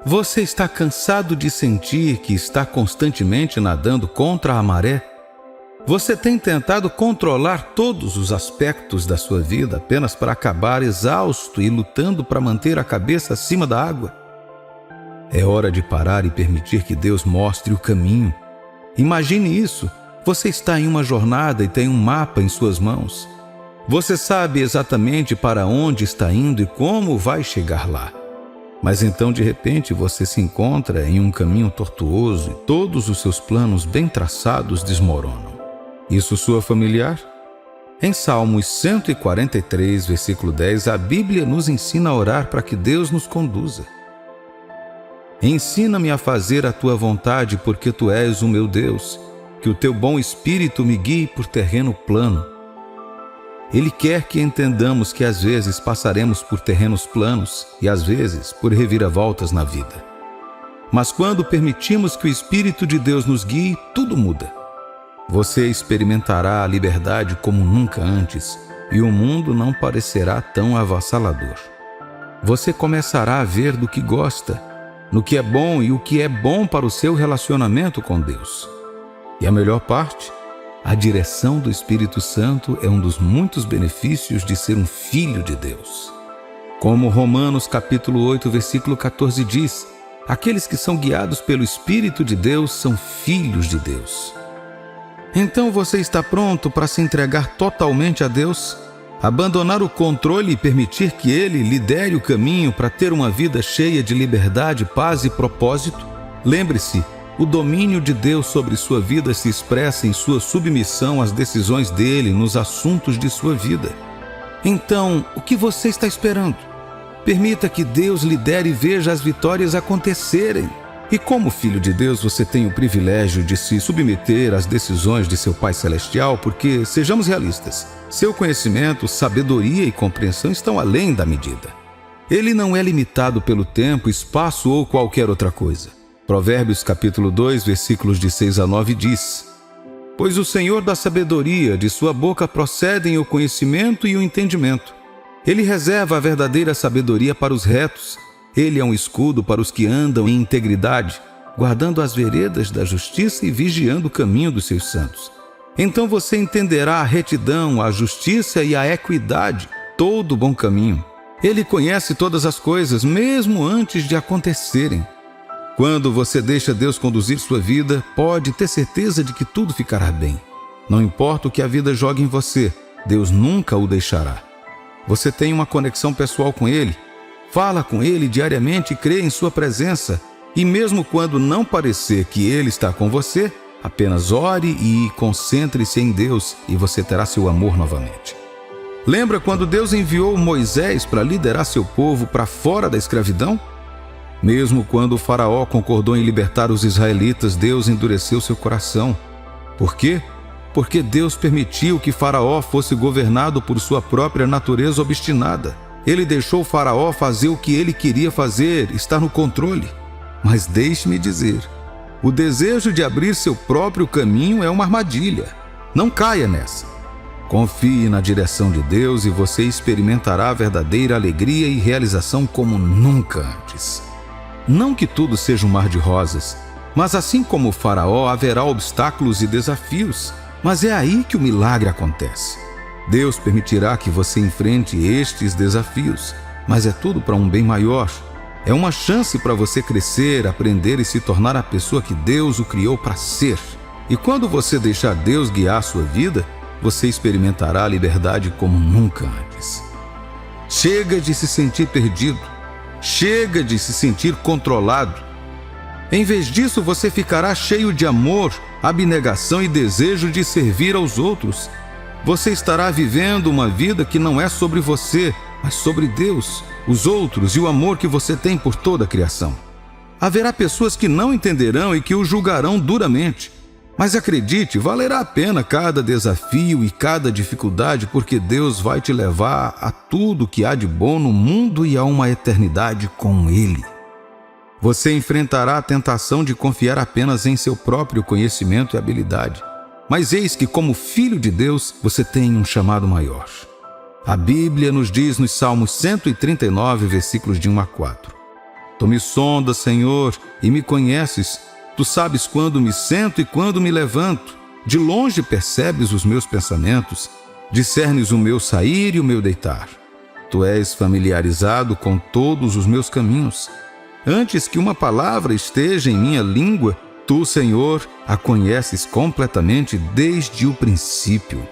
Você está cansado de sentir que está constantemente nadando contra a maré? Você tem tentado controlar todos os aspectos da sua vida apenas para acabar exausto e lutando para manter a cabeça acima da água? É hora de parar e permitir que Deus mostre o caminho. Imagine isso. Você está em uma jornada e tem um mapa em suas mãos. Você sabe exatamente para onde está indo e como vai chegar lá. Mas então, de repente, você se encontra em um caminho tortuoso e todos os seus planos bem traçados desmoronam. Isso soa familiar? Em Salmos 143, versículo 10, a Bíblia nos ensina a orar para que Deus nos conduza. Ensina-me a fazer a tua vontade, porque tu és o meu Deus, que o teu bom espírito me guie por terreno plano. Ele quer que entendamos que às vezes passaremos por terrenos planos e às vezes por reviravoltas na vida. Mas quando permitimos que o Espírito de Deus nos guie, tudo muda. Você experimentará a liberdade como nunca antes e o mundo não parecerá tão avassalador. Você começará a ver do que gosta, no que é bom e o que é bom para o seu relacionamento com Deus. E a melhor parte? A direção do Espírito Santo é um dos muitos benefícios de ser um filho de Deus. Como Romanos capítulo 8, versículo 14 diz, aqueles que são guiados pelo Espírito de Deus são filhos de Deus. Então você está pronto para se entregar totalmente a Deus? Abandonar o controle e permitir que Ele lidere o caminho para ter uma vida cheia de liberdade, paz e propósito? Lembre-se, o domínio de Deus sobre sua vida se expressa em sua submissão às decisões dele nos assuntos de sua vida. Então, o que você está esperando? Permita que Deus lidere e veja as vitórias acontecerem. E como filho de Deus, você tem o privilégio de se submeter às decisões de seu Pai Celestial, porque, sejamos realistas, seu conhecimento, sabedoria e compreensão estão além da medida. Ele não é limitado pelo tempo, espaço ou qualquer outra coisa. Provérbios capítulo 2, versículos de 6 a 9 diz: Pois o Senhor dá sabedoria, de sua boca procedem o conhecimento e o entendimento. Ele reserva a verdadeira sabedoria para os retos. Ele é um escudo para os que andam em integridade, guardando as veredas da justiça e vigiando o caminho dos seus santos. Então você entenderá a retidão, a justiça e a equidade, todo o bom caminho. Ele conhece todas as coisas, mesmo antes de acontecerem. Quando você deixa Deus conduzir sua vida, pode ter certeza de que tudo ficará bem. Não importa o que a vida jogue em você, Deus nunca o deixará. Você tem uma conexão pessoal com Ele. Fala com Ele diariamente e crê em sua presença. E mesmo quando não parecer que Ele está com você, apenas ore e concentre-se em Deus e você terá seu amor novamente. Lembra quando Deus enviou Moisés para liderar seu povo para fora da escravidão? Mesmo quando o faraó concordou em libertar os israelitas, Deus endureceu seu coração. Por quê? Porque Deus permitiu que faraó fosse governado por sua própria natureza obstinada. Ele deixou o faraó fazer o que ele queria fazer, estar no controle. Mas deixe-me dizer, o desejo de abrir seu próprio caminho é uma armadilha. Não caia nessa. Confie na direção de Deus e você experimentará a verdadeira alegria e realização como nunca antes. Não que tudo seja um mar de rosas, mas assim como o faraó, haverá obstáculos e desafios. Mas é aí que o milagre acontece. Deus permitirá que você enfrente estes desafios, mas é tudo para um bem maior. É uma chance para você crescer, aprender e se tornar a pessoa que Deus o criou para ser. E quando você deixar Deus guiar sua vida, você experimentará a liberdade como nunca antes. Chega de se sentir perdido. Chega de se sentir controlado. Em vez disso, você ficará cheio de amor, abnegação e desejo de servir aos outros. Você estará vivendo uma vida que não é sobre você, mas sobre Deus, os outros e o amor que você tem por toda a criação. Haverá pessoas que não entenderão e que o julgarão duramente. Mas acredite, valerá a pena cada desafio e cada dificuldade, porque Deus vai te levar a tudo que há de bom no mundo e a uma eternidade com Ele. Você enfrentará a tentação de confiar apenas em seu próprio conhecimento e habilidade. Mas eis que, como filho de Deus, você tem um chamado maior. A Bíblia nos diz nos Salmos 139, versículos de 1 a 4. Tu me sondas, Senhor, e me conheces. Tu sabes quando me sento e quando me levanto. De longe percebes os meus pensamentos. Discernes o meu sair e o meu deitar. Tu és familiarizado com todos os meus caminhos. Antes que uma palavra esteja em minha língua, Tu, Senhor, a conheces completamente desde o princípio.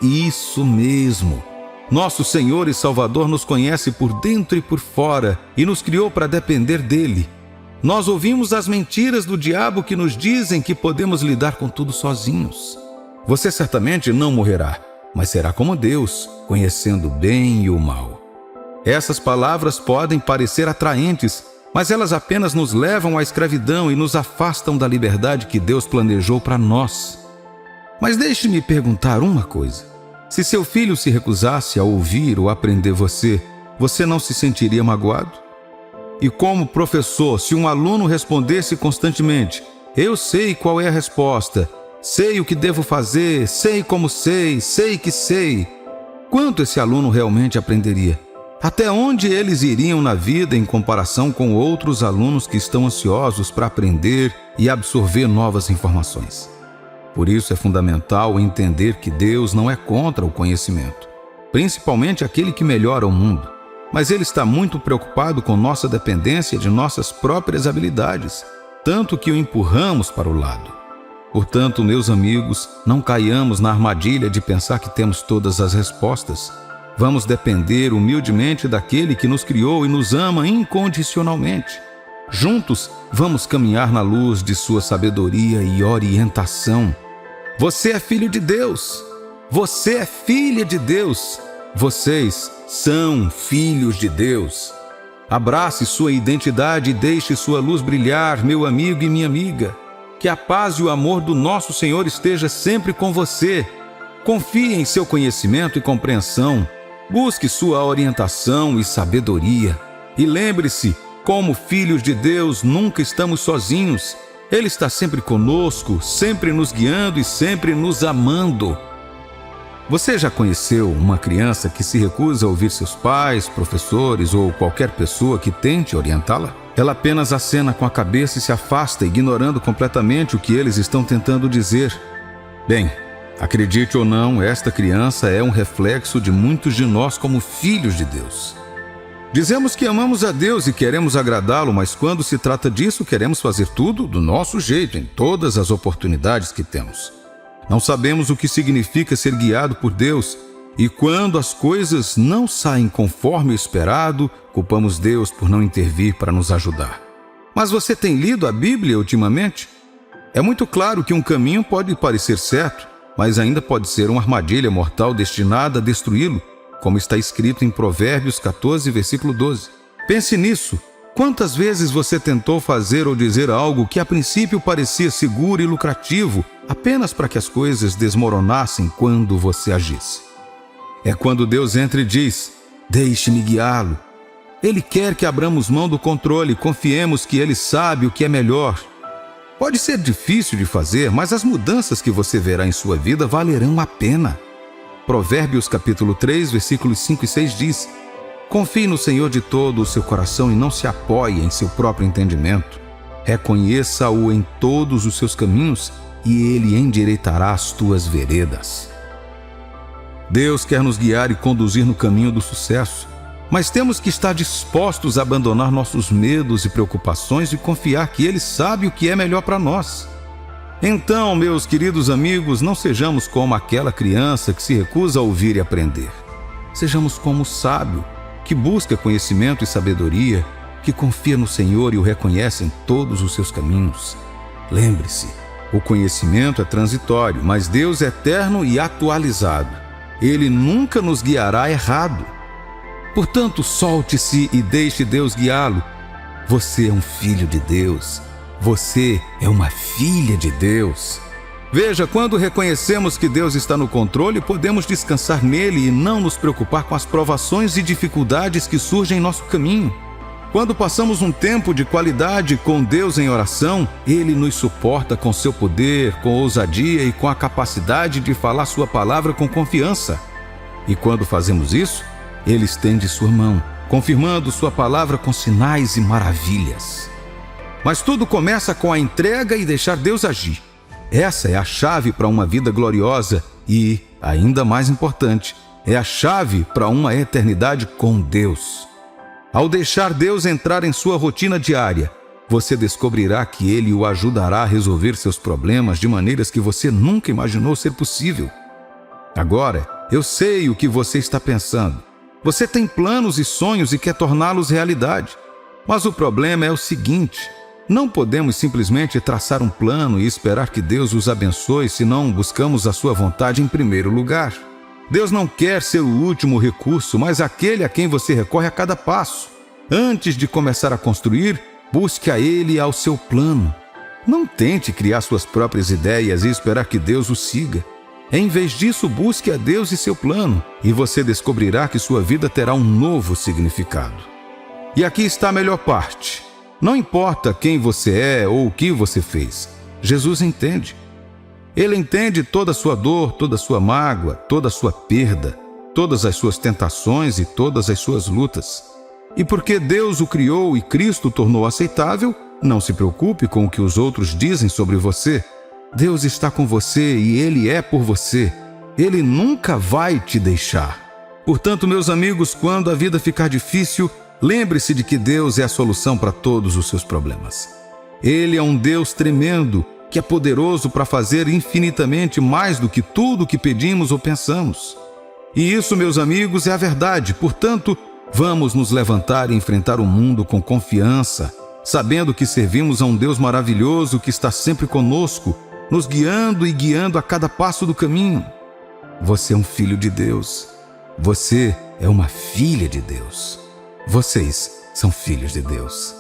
Isso mesmo! Nosso Senhor e Salvador nos conhece por dentro e por fora e nos criou para depender dEle. Nós ouvimos as mentiras do diabo que nos dizem que podemos lidar com tudo sozinhos. Você certamente não morrerá, mas será como Deus, conhecendo o bem e o mal. Essas palavras podem parecer atraentes, mas elas apenas nos levam à escravidão e nos afastam da liberdade que Deus planejou para nós. Mas deixe-me perguntar uma coisa. Se seu filho se recusasse a ouvir ou aprender você não se sentiria magoado? E como professor, se um aluno respondesse constantemente: eu sei qual é a resposta, sei o que devo fazer, sei como sei que sei, quanto esse aluno realmente aprenderia? Até onde eles iriam na vida em comparação com outros alunos que estão ansiosos para aprender e absorver novas informações? Por isso é fundamental entender que Deus não é contra o conhecimento, principalmente aquele que melhora o mundo, mas Ele está muito preocupado com nossa dependência de nossas próprias habilidades, tanto que o empurramos para o lado. Portanto, meus amigos, não caiamos na armadilha de pensar que temos todas as respostas. Vamos depender humildemente daquele que nos criou e nos ama incondicionalmente. Juntos, vamos caminhar na luz de sua sabedoria e orientação. Você é filho de Deus. Você é filha de Deus. Vocês são filhos de Deus. Abrace sua identidade e deixe sua luz brilhar, meu amigo e minha amiga. Que a paz e o amor do nosso Senhor esteja sempre com você. Confie em seu conhecimento e compreensão. Busque sua orientação e sabedoria. E lembre-se, como filhos de Deus, nunca estamos sozinhos. Ele está sempre conosco, sempre nos guiando e sempre nos amando. Você já conheceu uma criança que se recusa a ouvir seus pais, professores ou qualquer pessoa que tente orientá-la? Ela apenas acena com a cabeça e se afasta, ignorando completamente o que eles estão tentando dizer. Bem, acredite ou não, esta criança é um reflexo de muitos de nós como filhos de Deus. Dizemos que amamos a Deus e queremos agradá-lo, mas quando se trata disso, queremos fazer tudo do nosso jeito, em todas as oportunidades que temos. Não sabemos o que significa ser guiado por Deus, e quando as coisas não saem conforme o esperado, culpamos Deus por não intervir para nos ajudar. Mas você tem lido a Bíblia ultimamente? É muito claro que um caminho pode parecer certo, mas ainda pode ser uma armadilha mortal destinada a destruí-lo, como está escrito em Provérbios 14, versículo 12. Pense nisso. Quantas vezes você tentou fazer ou dizer algo que a princípio parecia seguro e lucrativo, apenas para que as coisas desmoronassem quando você agisse? É quando Deus entra e diz: deixe-me guiá-lo. Ele quer que abramos mão do controle e confiemos que Ele sabe o que é melhor. Pode ser difícil de fazer, mas as mudanças que você verá em sua vida valerão a pena. Provérbios capítulo 3, versículos 5 e 6 diz: confie no Senhor de todo o seu coração e não se apoie em seu próprio entendimento. Reconheça-o em todos os seus caminhos e Ele endireitará as tuas veredas. Deus quer nos guiar e conduzir no caminho do sucesso, mas temos que estar dispostos a abandonar nossos medos e preocupações e confiar que Ele sabe o que é melhor para nós. Então, meus queridos amigos, não sejamos como aquela criança que se recusa a ouvir e aprender. Sejamos como o sábio, que busca conhecimento e sabedoria, que confia no Senhor e o reconhece em todos os seus caminhos. Lembre-se, o conhecimento é transitório, mas Deus é eterno e atualizado. Ele nunca nos guiará errado. Portanto, solte-se e deixe Deus guiá-lo. Você é um filho de Deus. Você é uma filha de Deus. Veja, quando reconhecemos que Deus está no controle, podemos descansar nele e não nos preocupar com as provações e dificuldades que surgem em nosso caminho. Quando passamos um tempo de qualidade com Deus em oração, Ele nos suporta com seu poder, com ousadia e com a capacidade de falar sua palavra com confiança. E quando fazemos isso, Ele estende sua mão, confirmando sua palavra com sinais e maravilhas. Mas tudo começa com a entrega e deixar Deus agir. Essa é a chave para uma vida gloriosa e, ainda mais importante, é a chave para uma eternidade com Deus. Ao deixar Deus entrar em sua rotina diária, você descobrirá que Ele o ajudará a resolver seus problemas de maneiras que você nunca imaginou ser possível. Agora, eu sei o que você está pensando. Você tem planos e sonhos e quer torná-los realidade. Mas o problema é o seguinte: não podemos simplesmente traçar um plano e esperar que Deus os abençoe se não buscamos a sua vontade em primeiro lugar. Deus não quer ser o último recurso, mas aquele a quem você recorre a cada passo. Antes de começar a construir, busque a Ele e ao seu plano. Não tente criar suas próprias ideias e esperar que Deus o siga. Em vez disso, busque a Deus e seu plano, e você descobrirá que sua vida terá um novo significado. E aqui está a melhor parte. Não importa quem você é ou o que você fez, Jesus entende. Ele entende toda a sua dor, toda a sua mágoa, toda a sua perda, todas as suas tentações e todas as suas lutas. E porque Deus o criou e Cristo o tornou aceitável, não se preocupe com o que os outros dizem sobre você. Deus está com você e Ele é por você. Ele nunca vai te deixar. Portanto, meus amigos, quando a vida ficar difícil, lembre-se de que Deus é a solução para todos os seus problemas. Ele é um Deus tremendo, que é poderoso para fazer infinitamente mais do que tudo o que pedimos ou pensamos. E isso, meus amigos, é a verdade. Portanto, vamos nos levantar e enfrentar o mundo com confiança, sabendo que servimos a um Deus maravilhoso que está sempre conosco, nos guiando e guiando a cada passo do caminho. Você é um filho de Deus. Você é uma filha de Deus. Vocês são filhos de Deus.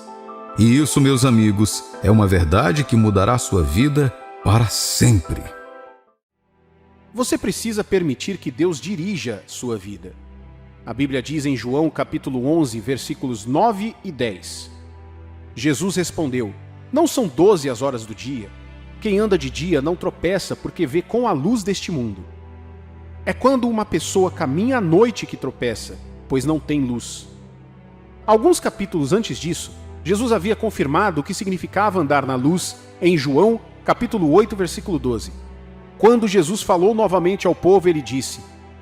E isso, meus amigos, é uma verdade que mudará a sua vida para sempre. Você precisa permitir que Deus dirija sua vida. A Bíblia diz em João capítulo 11, versículos 9 e 10. Jesus respondeu: não são 12 as horas do dia? Quem anda de dia não tropeça porque vê com a luz deste mundo. É quando uma pessoa caminha à noite que tropeça, pois não tem luz. Alguns capítulos antes disso, Jesus havia confirmado o que significava andar na luz em João capítulo 8, versículo 12. Quando Jesus falou novamente ao povo, ele disse: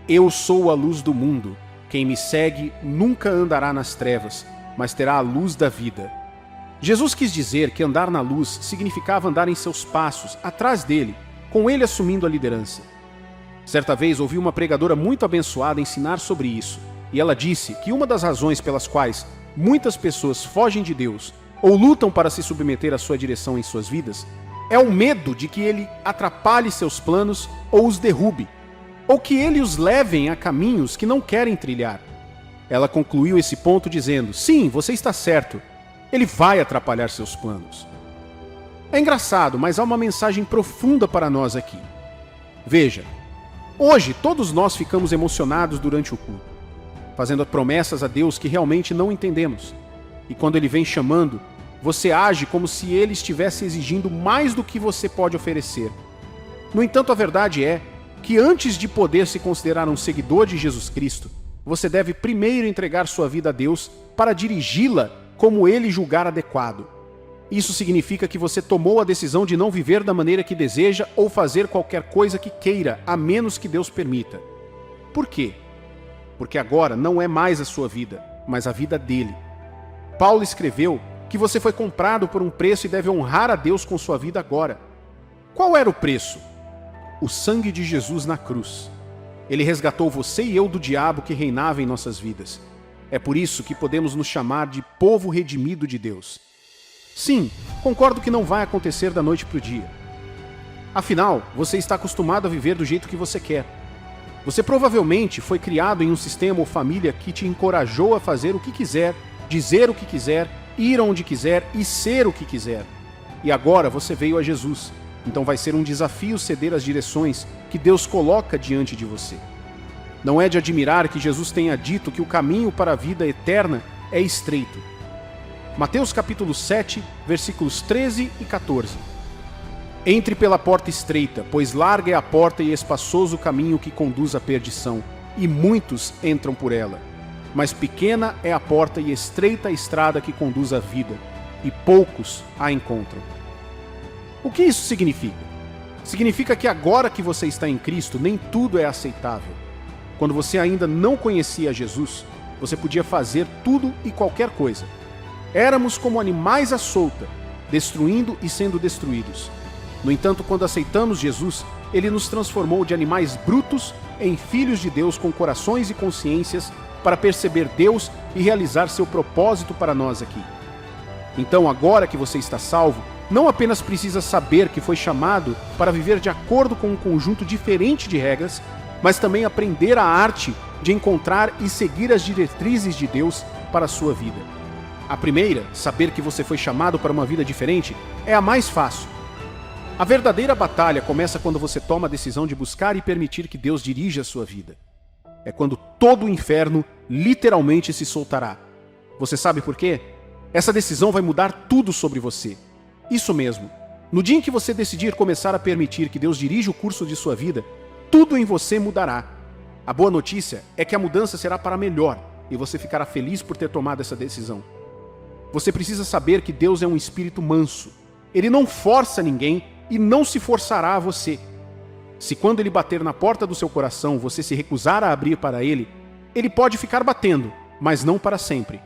eu sou a luz do mundo. Quem me segue nunca andará nas trevas, mas terá a luz da vida. Jesus quis dizer que andar na luz significava andar em seus passos, atrás dele, com ele assumindo a liderança. Certa vez ouvi uma pregadora muito abençoada ensinar sobre isso, e ela disse que uma das razões pelas quais muitas pessoas fogem de Deus ou lutam para se submeter à sua direção em suas vidas é o medo de que ele atrapalhe seus planos ou os derrube, ou que ele os leve a caminhos que não querem trilhar. Ela concluiu esse ponto dizendo: sim, você está certo, ele vai atrapalhar seus planos. É engraçado, mas há uma mensagem profunda para nós aqui. Veja, hoje todos nós ficamos emocionados durante o culto, fazendo promessas a Deus que realmente não entendemos. E quando Ele vem chamando, você age como se Ele estivesse exigindo mais do que você pode oferecer. No entanto, a verdade é que antes de poder se considerar um seguidor de Jesus Cristo, você deve primeiro entregar sua vida a Deus para dirigi-la como Ele julgar adequado. Isso significa que você tomou a decisão de não viver da maneira que deseja ou fazer qualquer coisa que queira, a menos que Deus permita. Por quê? Porque agora não é mais a sua vida, mas a vida dele. Paulo escreveu que você foi comprado por um preço e deve honrar a Deus com sua vida agora. Qual era o preço? O sangue de Jesus na cruz. Ele resgatou você e eu do diabo que reinava em nossas vidas. É por isso que podemos nos chamar de povo redimido de Deus. Sim, concordo que não vai acontecer da noite para o dia. Afinal, você está acostumado a viver do jeito que você quer. Você provavelmente foi criado em um sistema ou família que te encorajou a fazer o que quiser, dizer o que quiser, ir onde quiser e ser o que quiser. E agora você veio a Jesus, então vai ser um desafio ceder às direções que Deus coloca diante de você. Não é de admirar que Jesus tenha dito que o caminho para a vida eterna é estreito. Mateus capítulo 7, versículos 13 e 14. Entre pela porta estreita, pois larga é a porta e espaçoso o caminho que conduz à perdição, e muitos entram por ela. mas pequena é a porta e estreita a estrada que conduz à vida, e poucos a encontram. O que isso significa? Significa que agora que você está em Cristo, nem tudo é aceitável. Quando você ainda não conhecia Jesus, você podia fazer tudo e qualquer coisa. Éramos como animais à solta, destruindo e sendo destruídos. No entanto, quando aceitamos Jesus, ele nos transformou de animais brutos em filhos de Deus com corações e consciências para perceber Deus e realizar seu propósito para nós aqui. Então, agora que você está salvo, não apenas precisa saber que foi chamado para viver de acordo com um conjunto diferente de regras, mas também aprender a arte de encontrar e seguir as diretrizes de Deus para a sua vida. A primeira, saber que você foi chamado para uma vida diferente, é a mais fácil. A verdadeira batalha começa quando você toma a decisão de buscar e permitir que Deus dirija a sua vida. É quando todo o inferno literalmente se soltará. Você sabe por quê? Essa decisão vai mudar tudo sobre você. Isso mesmo. No dia em que você decidir começar a permitir que Deus dirija o curso de sua vida, tudo em você mudará. A boa notícia é que a mudança será para melhor e você ficará feliz por ter tomado essa decisão. Você precisa saber que Deus é um espírito manso. Ele não força ninguém e não se forçará a você. Se quando ele bater na porta do seu coração você se recusar a abrir para ele, ele pode ficar batendo, mas não para sempre.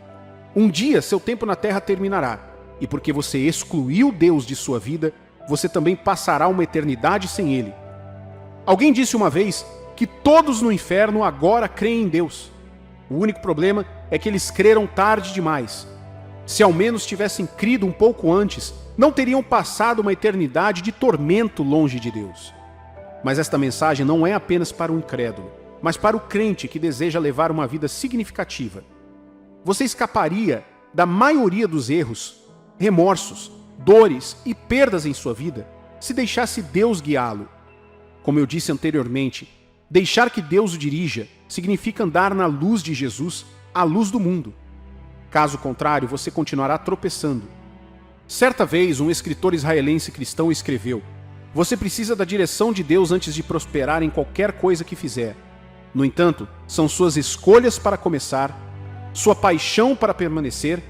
Um dia seu tempo na terra terminará, e porque você excluiu Deus de sua vida, você também passará uma eternidade sem ele. Alguém disse uma vez que todos no inferno agora creem em Deus. O único problema é que eles creram tarde demais. Se ao menos tivessem crido um pouco antes, não teriam passado uma eternidade de tormento longe de Deus. Mas esta mensagem não é apenas para o incrédulo, mas para o crente que deseja levar uma vida significativa. Você escaparia da maioria dos erros, remorsos, dores e perdas em sua vida se deixasse Deus guiá-lo. Como eu disse anteriormente, deixar que Deus o dirija significa andar na luz de Jesus, à luz do mundo. Caso contrário, você continuará tropeçando. Certa vez, um escritor israelense cristão escreveu: "Você precisa da direção de Deus antes de prosperar em qualquer coisa que fizer. No entanto, são suas escolhas para começar, sua paixão para permanecer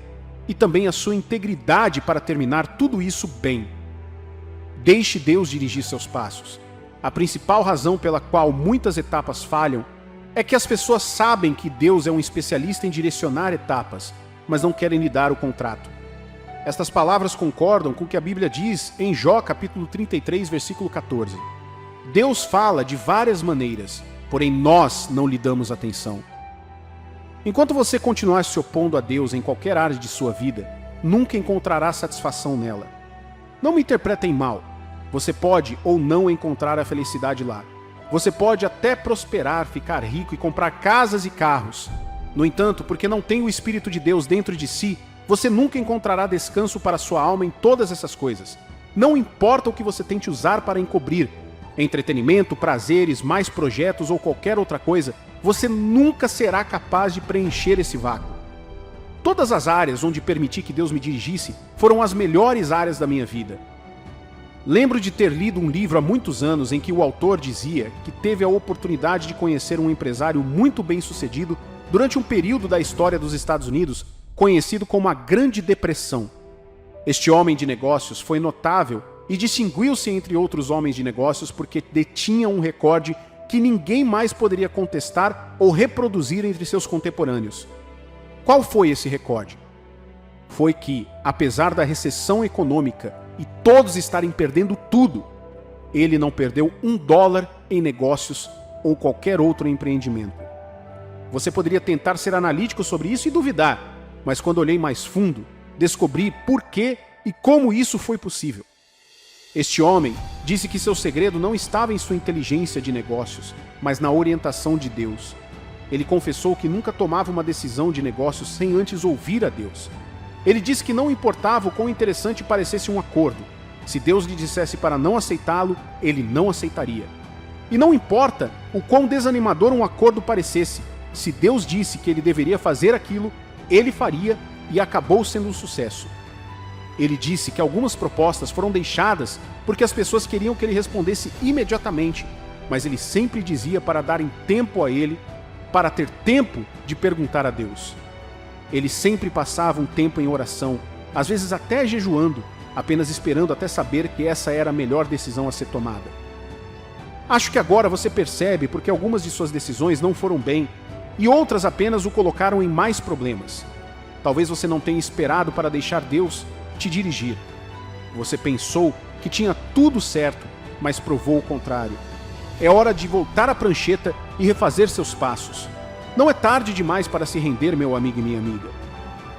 e também a sua integridade para terminar tudo isso bem. Deixe Deus dirigir seus passos. A principal razão pela qual muitas etapas falham é que as pessoas sabem que Deus é um especialista em direcionar etapas, mas não querem lhe dar o contrato. Estas palavras concordam com o que a Bíblia diz em Jó capítulo 33, versículo 14. Deus fala de várias maneiras, porém nós não lhe damos atenção. Enquanto você continuar se opondo a Deus em qualquer área de sua vida, nunca encontrará satisfação nela. Não me interpretem mal. Você pode ou não encontrar a felicidade lá. Você pode até prosperar, ficar rico e comprar casas e carros. No entanto, porque não tem o Espírito de Deus dentro de si, você nunca encontrará descanso para sua alma em todas essas coisas. Não importa o que você tente usar para encobrir, entretenimento, prazeres, mais projetos ou qualquer outra coisa, você nunca será capaz de preencher esse vácuo. Todas as áreas onde permiti que Deus me dirigisse foram as melhores áreas da minha vida. Lembro de ter lido um livro há muitos anos em que o autor dizia que teve a oportunidade de conhecer um empresário muito bem-sucedido durante um período da história dos Estados Unidos conhecido como a Grande Depressão. Este homem de negócios foi notável e distinguiu-se entre outros homens de negócios porque detinha um recorde que ninguém mais poderia contestar ou reproduzir entre seus contemporâneos. Qual foi esse recorde? Foi que, apesar da recessão econômica e todos estarem perdendo tudo, ele não perdeu $1 em negócios ou qualquer outro empreendimento. Você poderia tentar ser analítico sobre isso e duvidar, mas quando olhei mais fundo, descobri por que e como isso foi possível. Este homem disse que seu segredo não estava em sua inteligência de negócios, mas na orientação de Deus. Ele confessou que nunca tomava uma decisão de negócios sem antes ouvir a Deus. Ele disse que não importava o quão interessante parecesse um acordo. Se Deus lhe dissesse para não aceitá-lo, ele não aceitaria. E não importa o quão desanimador um acordo parecesse, se Deus disse que ele deveria fazer aquilo, ele faria e acabou sendo um sucesso. Ele disse que algumas propostas foram deixadas porque as pessoas queriam que ele respondesse imediatamente, mas ele sempre dizia para darem tempo a ele para ter tempo de perguntar a Deus. Ele sempre passava um tempo em oração, às vezes até jejuando, apenas esperando até saber que essa era a melhor decisão a ser tomada. Acho que agora você percebe porque algumas de suas decisões não foram bem e outras apenas o colocaram em mais problemas. Talvez você não tenha esperado para deixar Deus te dirigir. Você pensou que tinha tudo certo, mas provou o contrário. É hora de voltar à prancheta e refazer seus passos. Não é tarde demais para se render, meu amigo e minha amiga.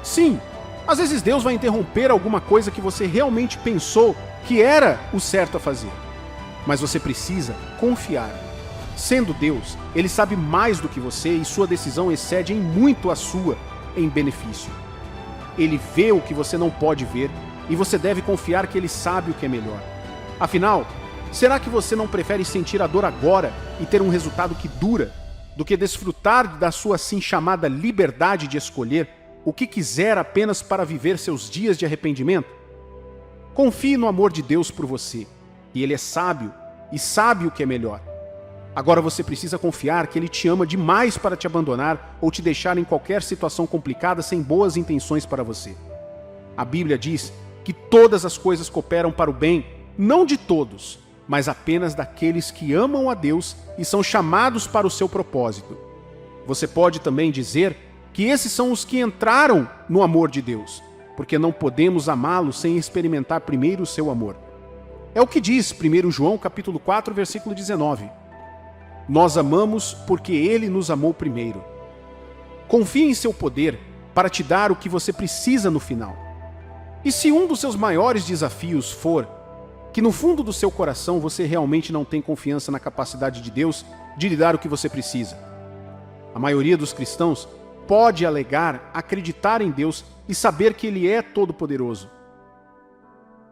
Sim, às vezes Deus vai interromper alguma coisa que você realmente pensou que era o certo a fazer. Mas você precisa confiar. Sendo Deus, Ele sabe mais do que você e sua decisão excede em muito a sua em benefício. Ele vê o que você não pode ver e você deve confiar que Ele sabe o que é melhor. Afinal, será que você não prefere sentir a dor agora e ter um resultado que dura, do que desfrutar da sua assim chamada liberdade de escolher o que quiser apenas para viver seus dias de arrependimento? Confie no amor de Deus por você, e Ele é sábio e sabe o que é melhor. Agora você precisa confiar que Ele te ama demais para te abandonar ou te deixar em qualquer situação complicada sem boas intenções para você. A Bíblia diz que todas as coisas cooperam para o bem, não de todos, mas apenas daqueles que amam a Deus e são chamados para o seu propósito. Você pode também dizer que esses são os que entraram no amor de Deus, porque não podemos amá-lo sem experimentar primeiro o seu amor. É o que diz 1 João capítulo 4, versículo 19. Nós amamos porque Ele nos amou primeiro. Confie em seu poder para te dar o que você precisa no final. E se um dos seus maiores desafios for que no fundo do seu coração você realmente não tem confiança na capacidade de Deus de lhe dar o que você precisa. A maioria dos cristãos pode alegar acreditar em Deus e saber que Ele é todo-poderoso.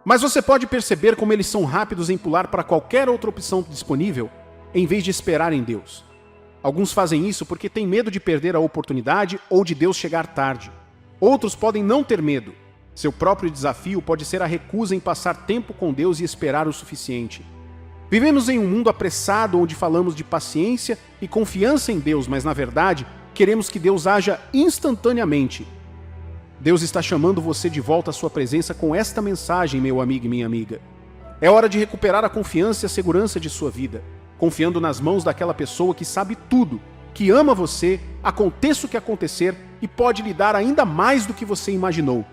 Mas você pode perceber como eles são rápidos em pular para qualquer outra opção disponível, em vez de esperar em Deus. Alguns fazem isso porque têm medo de perder a oportunidade ou de Deus chegar tarde. Outros podem não ter medo. Seu próprio desafio pode ser a recusa em passar tempo com Deus e esperar o suficiente. Vivemos em um mundo apressado onde falamos de paciência e confiança em Deus, mas na verdade queremos que Deus haja instantaneamente. Deus está chamando você de volta à sua presença com esta mensagem, meu amigo e minha amiga. É hora de recuperar a confiança e a segurança de sua vida, confiando nas mãos daquela pessoa que sabe tudo, que ama você, aconteça o que acontecer e pode lhe dar ainda mais do que você imaginou.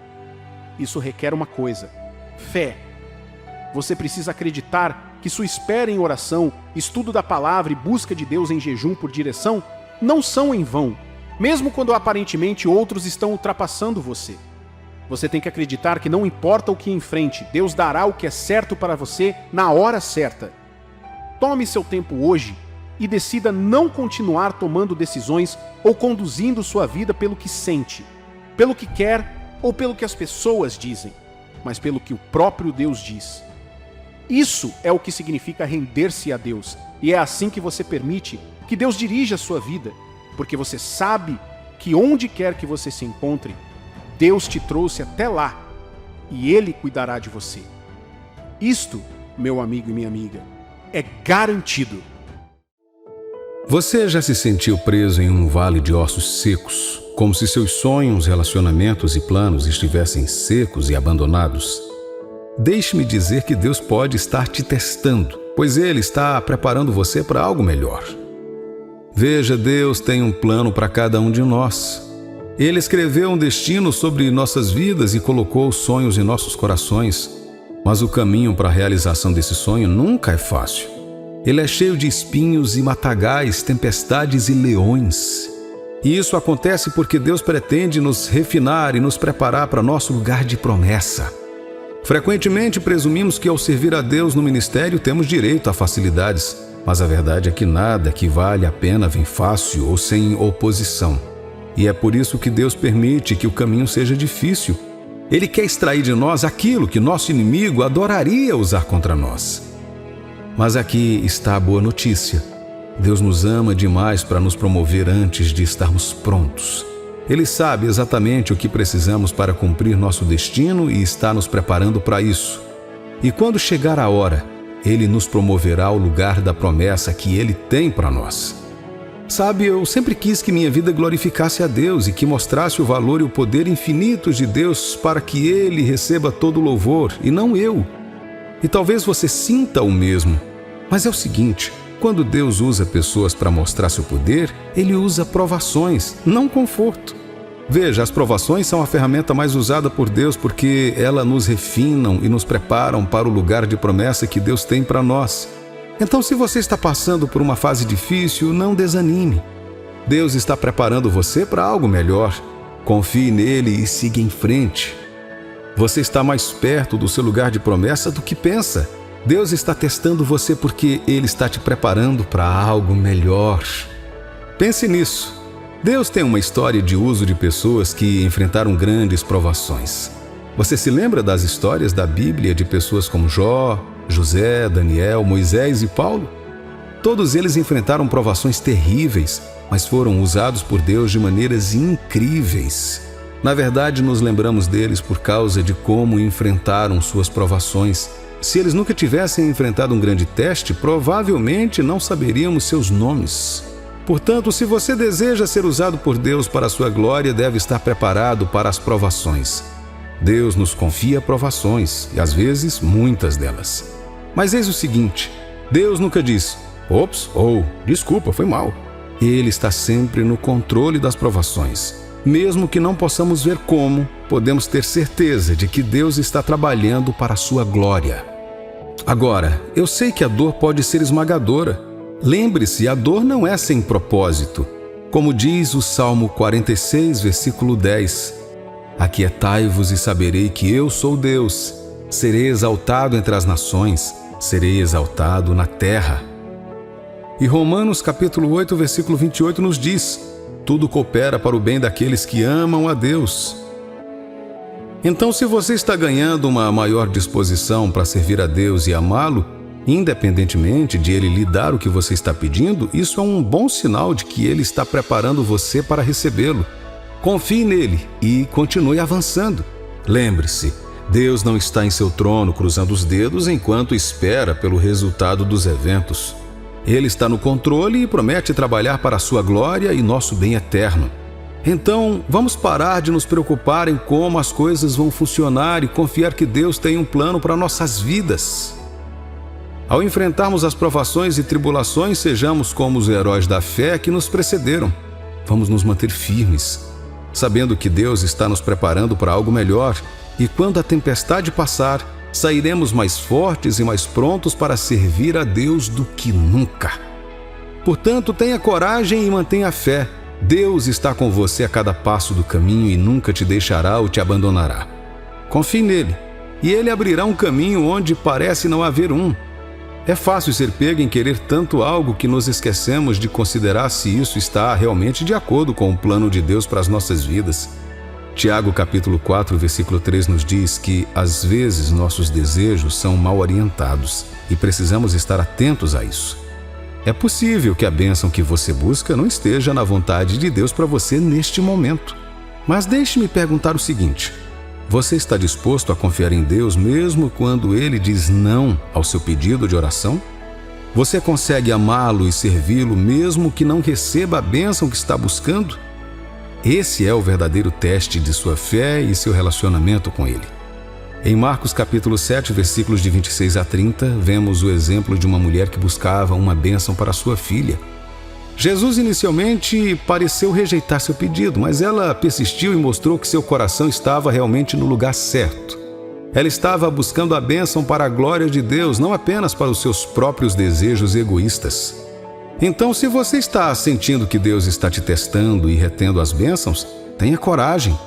Isso requer uma coisa: fé. Você precisa acreditar que sua espera em oração, estudo da palavra e busca de Deus em jejum por direção não são em vão, mesmo quando aparentemente outros estão ultrapassando você. Você tem que acreditar que não importa o que enfrente, Deus dará o que é certo para você na hora certa. Tome seu tempo hoje e decida não continuar tomando decisões ou conduzindo sua vida pelo que sente, pelo que quer ou pelo que as pessoas dizem, mas pelo que o próprio Deus diz. Isso é o que significa render-se a Deus, e é assim que você permite que Deus dirija a sua vida, porque você sabe que onde quer que você se encontre, Deus te trouxe até lá, e Ele cuidará de você. Isto, meu amigo e minha amiga, é garantido. Você já se sentiu preso em um vale de ossos secos, como se seus sonhos, relacionamentos e planos estivessem secos e abandonados? Deixe-me dizer que Deus pode estar te testando, pois Ele está preparando você para algo melhor. Veja, Deus tem um plano para cada um de nós. Ele escreveu um destino sobre nossas vidas e colocou sonhos em nossos corações, mas o caminho para a realização desse sonho nunca é fácil. Ele é cheio de espinhos e matagais, tempestades e leões. E isso acontece porque Deus pretende nos refinar e nos preparar para nosso lugar de promessa. Frequentemente presumimos que ao servir a Deus no ministério temos direito a facilidades, mas a verdade é que nada que vale a pena vem fácil ou sem oposição. E é por isso que Deus permite que o caminho seja difícil. Ele quer extrair de nós aquilo que nosso inimigo adoraria usar contra nós. Mas aqui está a boa notícia. Deus nos ama demais para nos promover antes de estarmos prontos. Ele sabe exatamente o que precisamos para cumprir nosso destino e está nos preparando para isso. E quando chegar a hora, Ele nos promoverá ao lugar da promessa que Ele tem para nós. Sabe, eu sempre quis que minha vida glorificasse a Deus e que mostrasse o valor e o poder infinitos de Deus para que Ele receba todo o louvor e não eu. E talvez você sinta o mesmo, mas é o seguinte: quando Deus usa pessoas para mostrar seu poder, Ele usa provações, não conforto. Veja, as provações são a ferramenta mais usada por Deus porque elas nos refinam e nos preparam para o lugar de promessa que Deus tem para nós. Então, se você está passando por uma fase difícil, não desanime. Deus está preparando você para algo melhor. Confie nele e siga em frente. Você está mais perto do seu lugar de promessa do que pensa. Deus está testando você porque Ele está te preparando para algo melhor. Pense nisso. Deus tem uma história de uso de pessoas que enfrentaram grandes provações. Você se lembra das histórias da Bíblia de pessoas como Jó, José, Daniel, Moisés e Paulo? Todos eles enfrentaram provações terríveis, mas foram usados por Deus de maneiras incríveis. Na verdade, nos lembramos deles por causa de como enfrentaram suas provações. Se eles nunca tivessem enfrentado um grande teste, provavelmente não saberíamos seus nomes. Portanto, se você deseja ser usado por Deus para a sua glória, deve estar preparado para as provações. Deus nos confia provações, e às vezes, muitas delas. Mas eis o seguinte: Deus nunca diz, ops, ou desculpa, foi mal. Ele está sempre no controle das provações. Mesmo que não possamos ver como, podemos ter certeza de que Deus está trabalhando para a sua glória. Agora, eu sei que a dor pode ser esmagadora. Lembre-se, a dor não é sem propósito. Como diz o Salmo 46, versículo 10, aquietai-vos e saberei que eu sou Deus. Serei exaltado entre as nações, serei exaltado na terra. E Romanos capítulo 8, versículo 28 nos diz, tudo coopera para o bem daqueles que amam a Deus. Então, se você está ganhando uma maior disposição para servir a Deus e amá-lo, independentemente de Ele lhe dar o que você está pedindo, isso é um bom sinal de que Ele está preparando você para recebê-lo. Confie nele e continue avançando. Lembre-se, Deus não está em seu trono cruzando os dedos enquanto espera pelo resultado dos eventos. Ele está no controle e promete trabalhar para a sua glória e nosso bem eterno. Então, vamos parar de nos preocupar em como as coisas vão funcionar e confiar que Deus tem um plano para nossas vidas. Ao enfrentarmos as provações e tribulações, sejamos como os heróis da fé que nos precederam. Vamos nos manter firmes, sabendo que Deus está nos preparando para algo melhor, e quando a tempestade passar, sairemos mais fortes e mais prontos para servir a Deus do que nunca. Portanto, tenha coragem e mantenha a fé. Deus está com você a cada passo do caminho e nunca te deixará ou te abandonará. Confie nele, e ele abrirá um caminho onde parece não haver um. É fácil ser pego em querer tanto algo que nos esquecemos de considerar se isso está realmente de acordo com o plano de Deus para as nossas vidas. Tiago capítulo 4, versículo 3 nos diz que, às vezes, nossos desejos são mal orientados e precisamos estar atentos a isso. É possível que a bênção que você busca não esteja na vontade de Deus para você neste momento. Mas deixe-me perguntar o seguinte: você está disposto a confiar em Deus mesmo quando Ele diz não ao seu pedido de oração? Você consegue amá-lo e servi-lo mesmo que não receba a bênção que está buscando? Esse é o verdadeiro teste de sua fé e seu relacionamento com Ele. Em Marcos capítulo 7, versículos de 26 a 30, vemos o exemplo de uma mulher que buscava uma bênção para sua filha. Jesus inicialmente pareceu rejeitar seu pedido, mas ela persistiu e mostrou que seu coração estava realmente no lugar certo. Ela estava buscando a bênção para a glória de Deus, não apenas para os seus próprios desejos egoístas. Então, se você está sentindo que Deus está te testando e retendo as bênçãos, tenha coragem.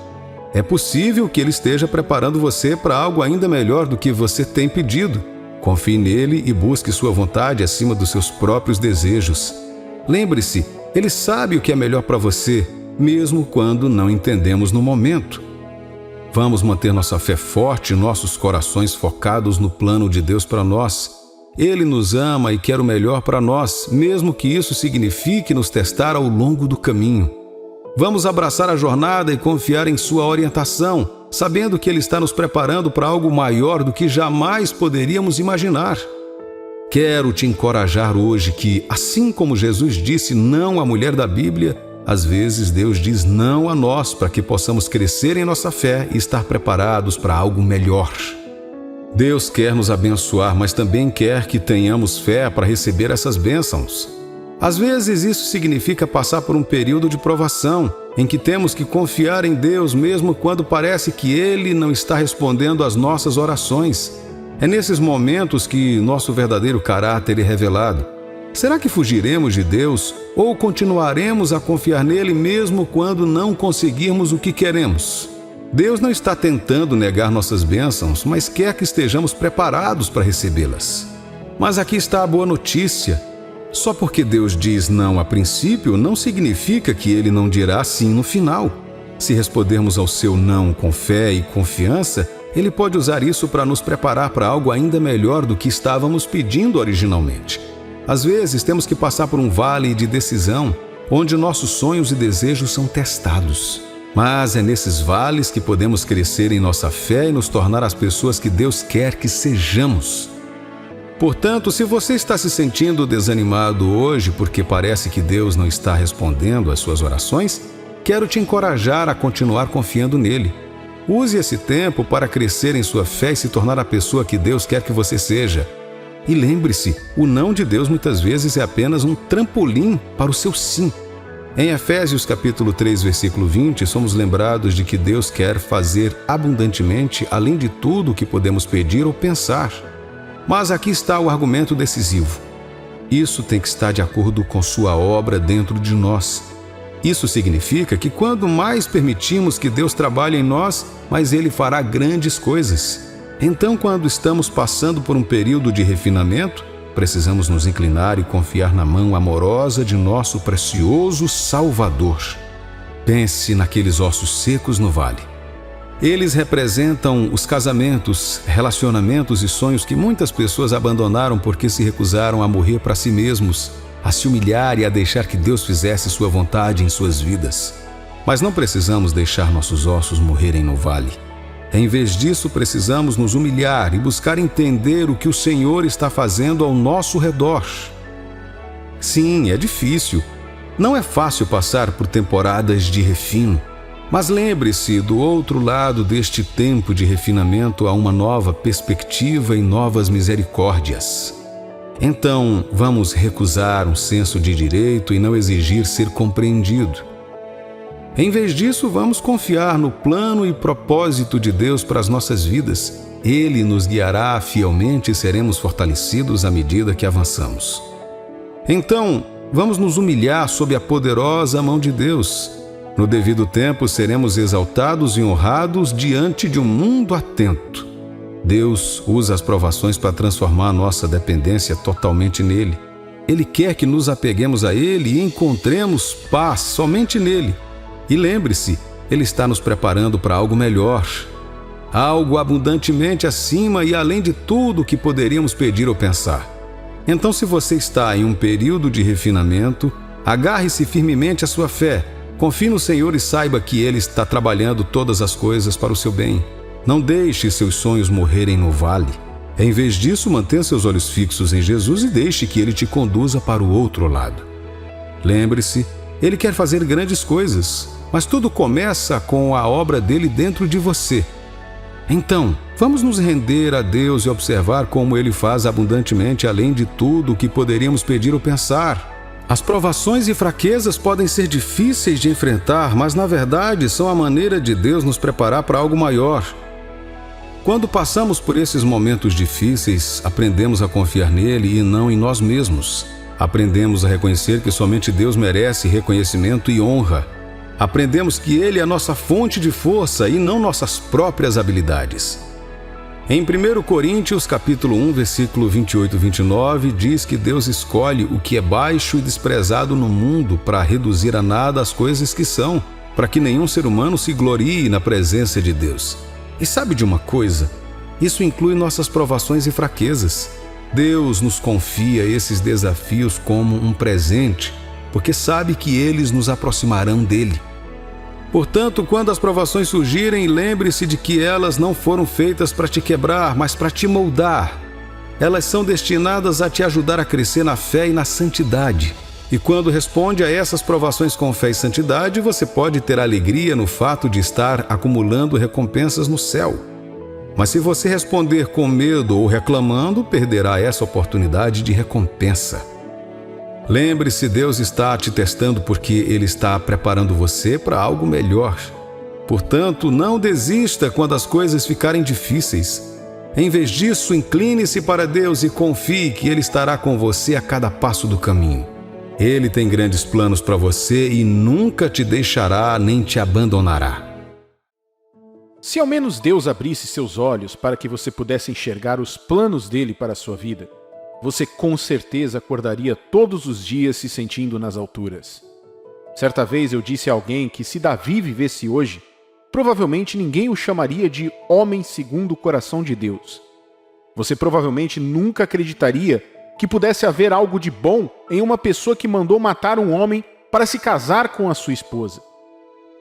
É possível que Ele esteja preparando você para algo ainda melhor do que você tem pedido. Confie nele e busque sua vontade acima dos seus próprios desejos. Lembre-se, Ele sabe o que é melhor para você, mesmo quando não entendemos no momento. Vamos manter nossa fé forte e nossos corações focados no plano de Deus para nós. Ele nos ama e quer o melhor para nós, mesmo que isso signifique nos testar ao longo do caminho. Vamos abraçar a jornada e confiar em sua orientação, sabendo que Ele está nos preparando para algo maior do que jamais poderíamos imaginar. Quero te encorajar hoje que, assim como Jesus disse não à mulher da Bíblia, às vezes Deus diz não a nós para que possamos crescer em nossa fé e estar preparados para algo melhor. Deus quer nos abençoar, mas também quer que tenhamos fé para receber essas bênçãos. Às vezes isso significa passar por um período de provação, em que temos que confiar em Deus mesmo quando parece que Ele não está respondendo às nossas orações. É nesses momentos que nosso verdadeiro caráter é revelado. Será que fugiremos de Deus ou continuaremos a confiar nele mesmo quando não conseguirmos o que queremos? Deus não está tentando negar nossas bênçãos, mas quer que estejamos preparados para recebê-las. Mas aqui está a boa notícia. Só porque Deus diz não a princípio, não significa que Ele não dirá sim no final. Se respondermos ao seu não com fé e confiança, Ele pode usar isso para nos preparar para algo ainda melhor do que estávamos pedindo originalmente. Às vezes temos que passar por um vale de decisão, onde nossos sonhos e desejos são testados. Mas é nesses vales que podemos crescer em nossa fé e nos tornar as pessoas que Deus quer que sejamos. Portanto, se você está se sentindo desanimado hoje porque parece que Deus não está respondendo às suas orações, quero te encorajar a continuar confiando nele. Use esse tempo para crescer em sua fé e se tornar a pessoa que Deus quer que você seja. E lembre-se, o não de Deus muitas vezes é apenas um trampolim para o seu sim. Em Efésios capítulo 3, versículo 20, somos lembrados de que Deus quer fazer abundantemente além de tudo o que podemos pedir ou pensar. Mas aqui está o argumento decisivo. Isso tem que estar de acordo com sua obra dentro de nós. Isso significa que quando mais permitimos que Deus trabalhe em nós, mais Ele fará grandes coisas. Então, quando estamos passando por um período de refinamento, precisamos nos inclinar e confiar na mão amorosa de nosso precioso Salvador. Pense naqueles ossos secos no vale. Eles representam os casamentos, relacionamentos e sonhos que muitas pessoas abandonaram porque se recusaram a morrer para si mesmos, a se humilhar e a deixar que Deus fizesse sua vontade em suas vidas. Mas não precisamos deixar nossos ossos morrerem no vale. Em vez disso, precisamos nos humilhar e buscar entender o que o Senhor está fazendo ao nosso redor. Sim, é difícil. Não é fácil passar por temporadas de refino. Mas lembre-se, do outro lado deste tempo de refinamento há uma nova perspectiva e novas misericórdias. Então, vamos recusar um senso de direito e não exigir ser compreendido. Em vez disso, vamos confiar no plano e propósito de Deus para as nossas vidas. Ele nos guiará fielmente e seremos fortalecidos à medida que avançamos. Então, vamos nos humilhar sob a poderosa mão de Deus. No devido tempo, seremos exaltados e honrados diante de um mundo atento. Deus usa as provações para transformar a nossa dependência totalmente nele. Ele quer que nos apeguemos a Ele e encontremos paz somente nele. E lembre-se, Ele está nos preparando para algo melhor. Algo abundantemente acima e além de tudo o que poderíamos pedir ou pensar. Então, se você está em um período de refinamento, agarre-se firmemente à sua fé. Confie no Senhor e saiba que Ele está trabalhando todas as coisas para o seu bem. Não deixe seus sonhos morrerem no vale. Em vez disso, mantenha seus olhos fixos em Jesus e deixe que Ele te conduza para o outro lado. Lembre-se, Ele quer fazer grandes coisas, mas tudo começa com a obra dele dentro de você. Então, vamos nos render a Deus e observar como Ele faz abundantemente além de tudo o que poderíamos pedir ou pensar. As provações e fraquezas podem ser difíceis de enfrentar, mas na verdade são a maneira de Deus nos preparar para algo maior. Quando passamos por esses momentos difíceis, aprendemos a confiar nele e não em nós mesmos. Aprendemos a reconhecer que somente Deus merece reconhecimento e honra. Aprendemos que Ele é a nossa fonte de força e não nossas próprias habilidades. Em 1 Coríntios, capítulo 1, versículo 28 e 29, diz que Deus escolhe o que é baixo e desprezado no mundo para reduzir a nada as coisas que são, para que nenhum ser humano se glorie na presença de Deus. E sabe de uma coisa? Isso inclui nossas provações e fraquezas. Deus nos confia esses desafios como um presente, porque sabe que eles nos aproximarão dele. Portanto, quando as provações surgirem, lembre-se de que elas não foram feitas para te quebrar, mas para te moldar. Elas são destinadas a te ajudar a crescer na fé e na santidade. E quando responde a essas provações com fé e santidade, você pode ter alegria no fato de estar acumulando recompensas no céu. Mas se você responder com medo ou reclamando, perderá essa oportunidade de recompensa. Lembre-se, Deus está te testando porque Ele está preparando você para algo melhor. Portanto, não desista quando as coisas ficarem difíceis. Em vez disso, incline-se para Deus e confie que Ele estará com você a cada passo do caminho. Ele tem grandes planos para você e nunca te deixará nem te abandonará. Se ao menos Deus abrisse seus olhos para que você pudesse enxergar os planos dele para a sua vida, você com certeza acordaria todos os dias se sentindo nas alturas. Certa vez eu disse a alguém que se Davi vivesse hoje, provavelmente ninguém o chamaria de homem segundo o coração de Deus. Você provavelmente nunca acreditaria que pudesse haver algo de bom em uma pessoa que mandou matar um homem para se casar com a sua esposa.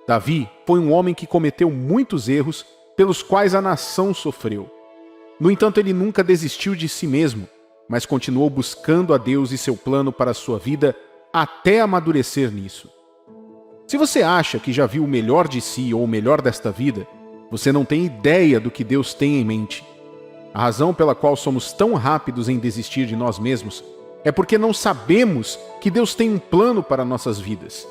Davi foi um homem que cometeu muitos erros pelos quais a nação sofreu. No entanto, ele nunca desistiu de si mesmo, mas continuou buscando a Deus e seu plano para a sua vida até amadurecer nisso. Se você acha que já viu o melhor de si ou o melhor desta vida, você não tem ideia do que Deus tem em mente. A razão pela qual somos tão rápidos em desistir de nós mesmos é porque não sabemos que Deus tem um plano para nossas vidas.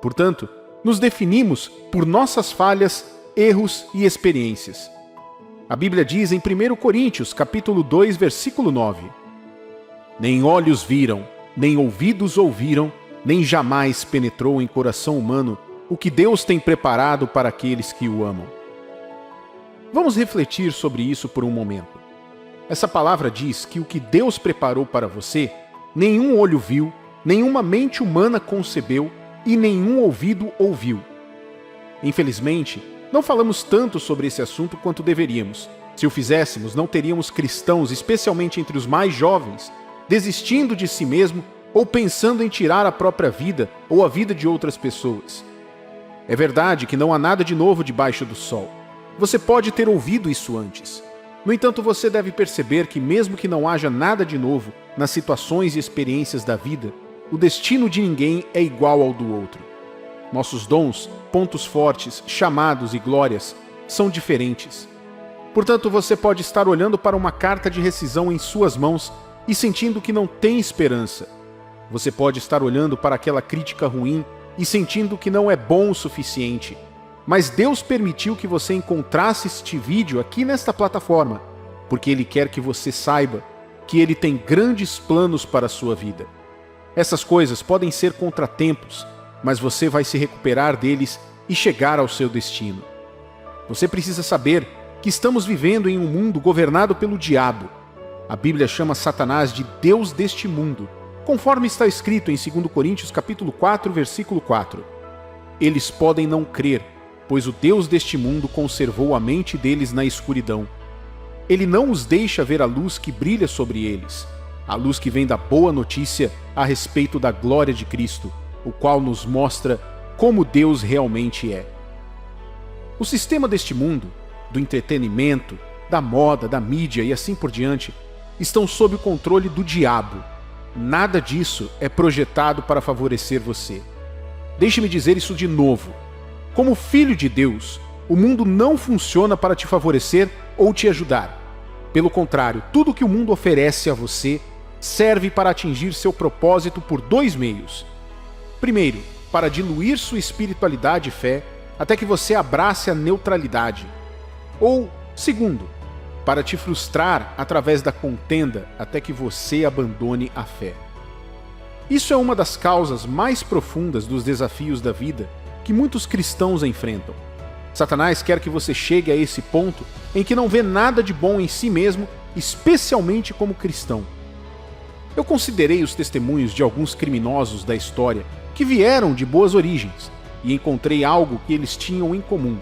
Portanto, nos definimos por nossas falhas, erros e experiências. A Bíblia diz em 1 Coríntios, capítulo 2, versículo 9: Nem olhos viram, nem ouvidos ouviram, nem jamais penetrou em coração humano o que Deus tem preparado para aqueles que o amam. Vamos refletir sobre isso por um momento. Essa palavra diz que o que Deus preparou para você, nenhum olho viu, nenhuma mente humana concebeu e nenhum ouvido ouviu. Infelizmente, não falamos tanto sobre esse assunto quanto deveríamos. Se o fizéssemos, não teríamos cristãos, especialmente entre os mais jovens, desistindo de si mesmo ou pensando em tirar a própria vida ou a vida de outras pessoas. É verdade que não há nada de novo debaixo do sol. Você pode ter ouvido isso antes. No entanto, você deve perceber que mesmo que não haja nada de novo nas situações e experiências da vida, o destino de ninguém é igual ao do outro. Nossos dons, pontos fortes, chamados e glórias são diferentes. Portanto, você pode estar olhando para uma carta de rescisão em suas mãos e sentindo que não tem esperança. Você pode estar olhando para aquela crítica ruim e sentindo que não é bom o suficiente. Mas Deus permitiu que você encontrasse este vídeo aqui nesta plataforma, porque Ele quer que você saiba que Ele tem grandes planos para a sua vida. Essas coisas podem ser contratempos, mas você vai se recuperar deles e chegar ao seu destino. Você precisa saber que estamos vivendo em um mundo governado pelo diabo. A Bíblia chama Satanás de Deus deste mundo, conforme está escrito em 2 Coríntios capítulo 4, versículo 4. Eles podem não crer, pois o Deus deste mundo conservou a mente deles na escuridão. Ele não os deixa ver a luz que brilha sobre eles, a luz que vem da boa notícia a respeito da glória de Cristo, o qual nos mostra como Deus realmente é. O sistema deste mundo, do entretenimento, da moda, da mídia e assim por diante, estão sob o controle do diabo. Nada disso é projetado para favorecer você. Deixe-me dizer isso de novo. Como filho de Deus, o mundo não funciona para te favorecer ou te ajudar. Pelo contrário, tudo que o mundo oferece a você serve para atingir seu propósito por dois meios. Primeiro, para diluir sua espiritualidade e fé até que você abrace a neutralidade. Ou, segundo, para te frustrar através da contenda até que você abandone a fé. Isso é uma das causas mais profundas dos desafios da vida que muitos cristãos enfrentam. Satanás quer que você chegue a esse ponto em que não vê nada de bom em si mesmo, especialmente como cristão. Eu considerei os testemunhos de alguns criminosos da história que vieram de boas origens e encontrei algo que eles tinham em comum.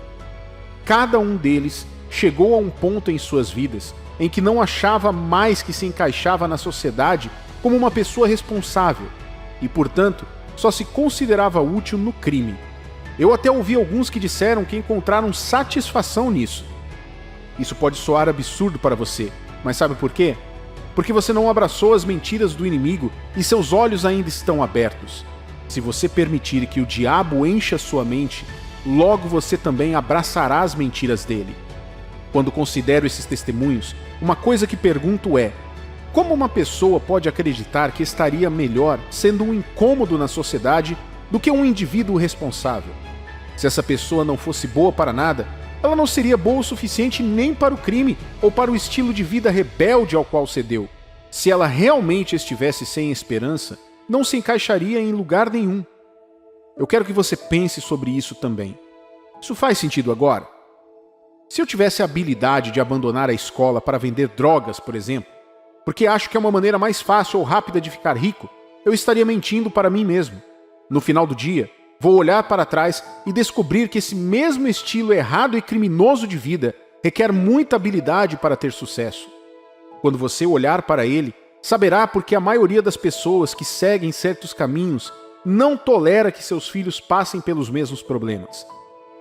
Cada um deles chegou a um ponto em suas vidas em que não achava mais que se encaixava na sociedade como uma pessoa responsável e, portanto, só se considerava útil no crime. Eu até ouvi alguns que disseram que encontraram satisfação nisso. Isso pode soar absurdo para você, mas sabe por quê? porque você não abraçou as mentiras do inimigo e seus olhos ainda estão abertos. Se você permitir que o diabo encha sua mente, logo você também abraçará as mentiras dele. Quando considero esses testemunhos, uma coisa que pergunto é: como uma pessoa pode acreditar que estaria melhor sendo um incômodo na sociedade do que um indivíduo responsável? Se essa pessoa não fosse boa para nada, ela não seria boa o suficiente nem para o crime ou para o estilo de vida rebelde ao qual cedeu. Se ela realmente estivesse sem esperança, não se encaixaria em lugar nenhum. Eu quero que você pense sobre isso também. Isso faz sentido agora? Se eu tivesse a habilidade de abandonar a escola para vender drogas, por exemplo, porque acho que é uma maneira mais fácil ou rápida de ficar rico, eu estaria mentindo para mim mesmo. No final do dia, vou olhar para trás e descobrir que esse mesmo estilo errado e criminoso de vida requer muita habilidade para ter sucesso. Quando você olhar para ele, saberá porque a maioria das pessoas que seguem certos caminhos não tolera que seus filhos passem pelos mesmos problemas.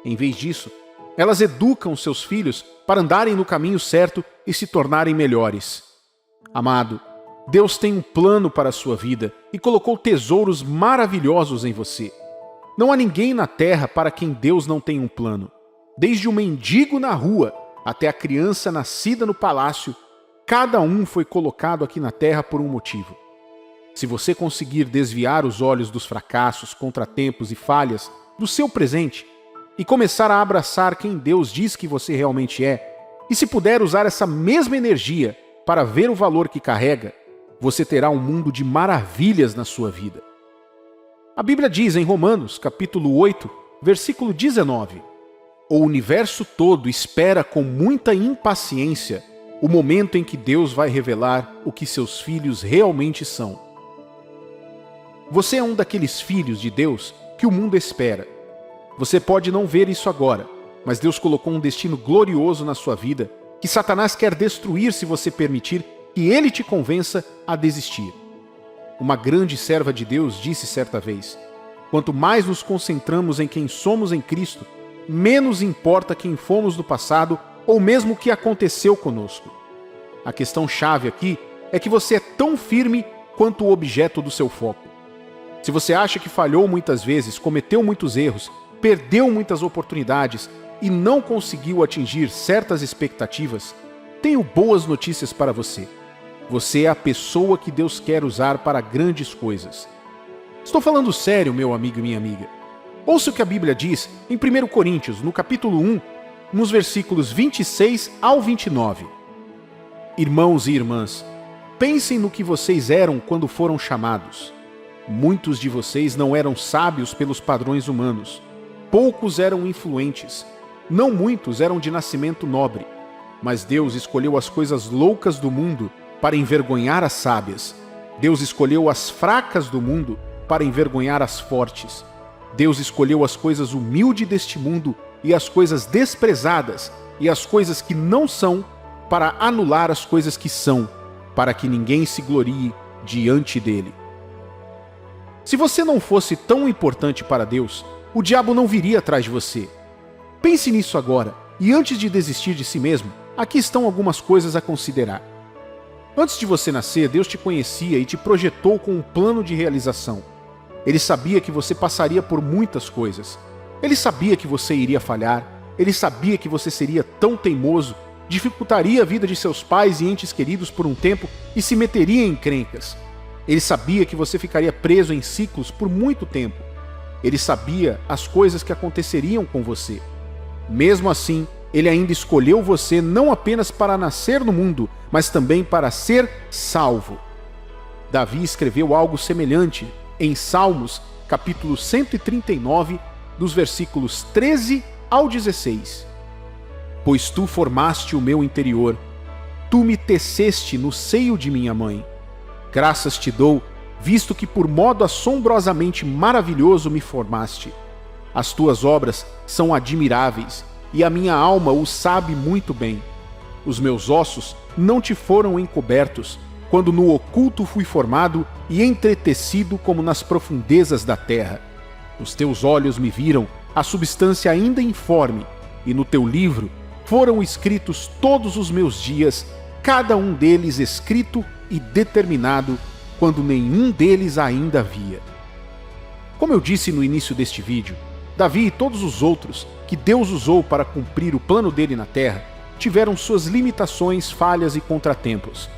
Em vez disso, elas educam seus filhos para andarem no caminho certo e se tornarem melhores. Amado, Deus tem um plano para a sua vida e colocou tesouros maravilhosos em você. Não há ninguém na terra para quem Deus não tem um plano. Desde o mendigo na rua até a criança nascida no palácio, cada um foi colocado aqui na terra por um motivo. Se você conseguir desviar os olhos dos fracassos, contratempos e falhas do seu presente e começar a abraçar quem Deus diz que você realmente é, e se puder usar essa mesma energia para ver o valor que carrega, você terá um mundo de maravilhas na sua vida. A Bíblia diz em Romanos, capítulo 8, versículo 19: o universo todo espera com muita impaciência o momento em que Deus vai revelar o que seus filhos realmente são. Você é um daqueles filhos de Deus que o mundo espera. Você pode não ver isso agora, mas Deus colocou um destino glorioso na sua vida que Satanás quer destruir se você permitir que ele te convença a desistir. Uma grande serva de Deus disse certa vez: quanto mais nos concentramos em quem somos em Cristo, menos importa quem fomos no passado ou mesmo o que aconteceu conosco. A questão-chave aqui é que você é tão firme quanto o objeto do seu foco. Se você acha que falhou muitas vezes, cometeu muitos erros, perdeu muitas oportunidades e não conseguiu atingir certas expectativas, tenho boas notícias para você. Você é a pessoa que Deus quer usar para grandes coisas. Estou falando sério, meu amigo e minha amiga. Ouça o que a Bíblia diz em 1 Coríntios, no capítulo 1, nos versículos 26 ao 29. Irmãos e irmãs, pensem no que vocês eram quando foram chamados. Muitos de vocês não eram sábios pelos padrões humanos. Poucos eram influentes. Não muitos eram de nascimento nobre. Mas Deus escolheu as coisas loucas do mundo para envergonhar as sábias. Deus escolheu as fracas do mundo para envergonhar as fortes. Deus escolheu as coisas humildes deste mundo e as coisas desprezadas e as coisas que não são para anular as coisas que são, para que ninguém se glorie diante dele. Se você não fosse tão importante para Deus, o diabo não viria atrás de você. Pense nisso agora, e antes de desistir de si mesmo, aqui estão algumas coisas a considerar. Antes de você nascer, Deus te conhecia e te projetou com um plano de realização. Ele sabia que você passaria por muitas coisas. Ele sabia que você iria falhar. Ele sabia que você seria tão teimoso, dificultaria a vida de seus pais e entes queridos por um tempo e se meteria em encrencas. Ele sabia que você ficaria preso em ciclos por muito tempo. Ele sabia as coisas que aconteceriam com você. Mesmo assim, ele ainda escolheu você não apenas para nascer no mundo, mas também para ser salvo. Davi escreveu algo semelhante em Salmos, capítulo 139, dos versículos 13 ao 16. Pois tu formaste o meu interior, tu me teceste no seio de minha mãe. Graças te dou, visto que por modo assombrosamente maravilhoso me formaste. As tuas obras são admiráveis, e a minha alma o sabe muito bem. Os meus ossos não te foram encobertos, quando no oculto fui formado e entretecido como nas profundezas da terra. Os teus olhos me viram, a substância ainda informe, e no teu livro foram escritos todos os meus dias, cada um deles escrito e determinado quando nenhum deles ainda havia. Como eu disse no início deste vídeo, Davi e todos os outros que Deus usou para cumprir o plano dele na terra tiveram suas limitações, falhas e contratempos.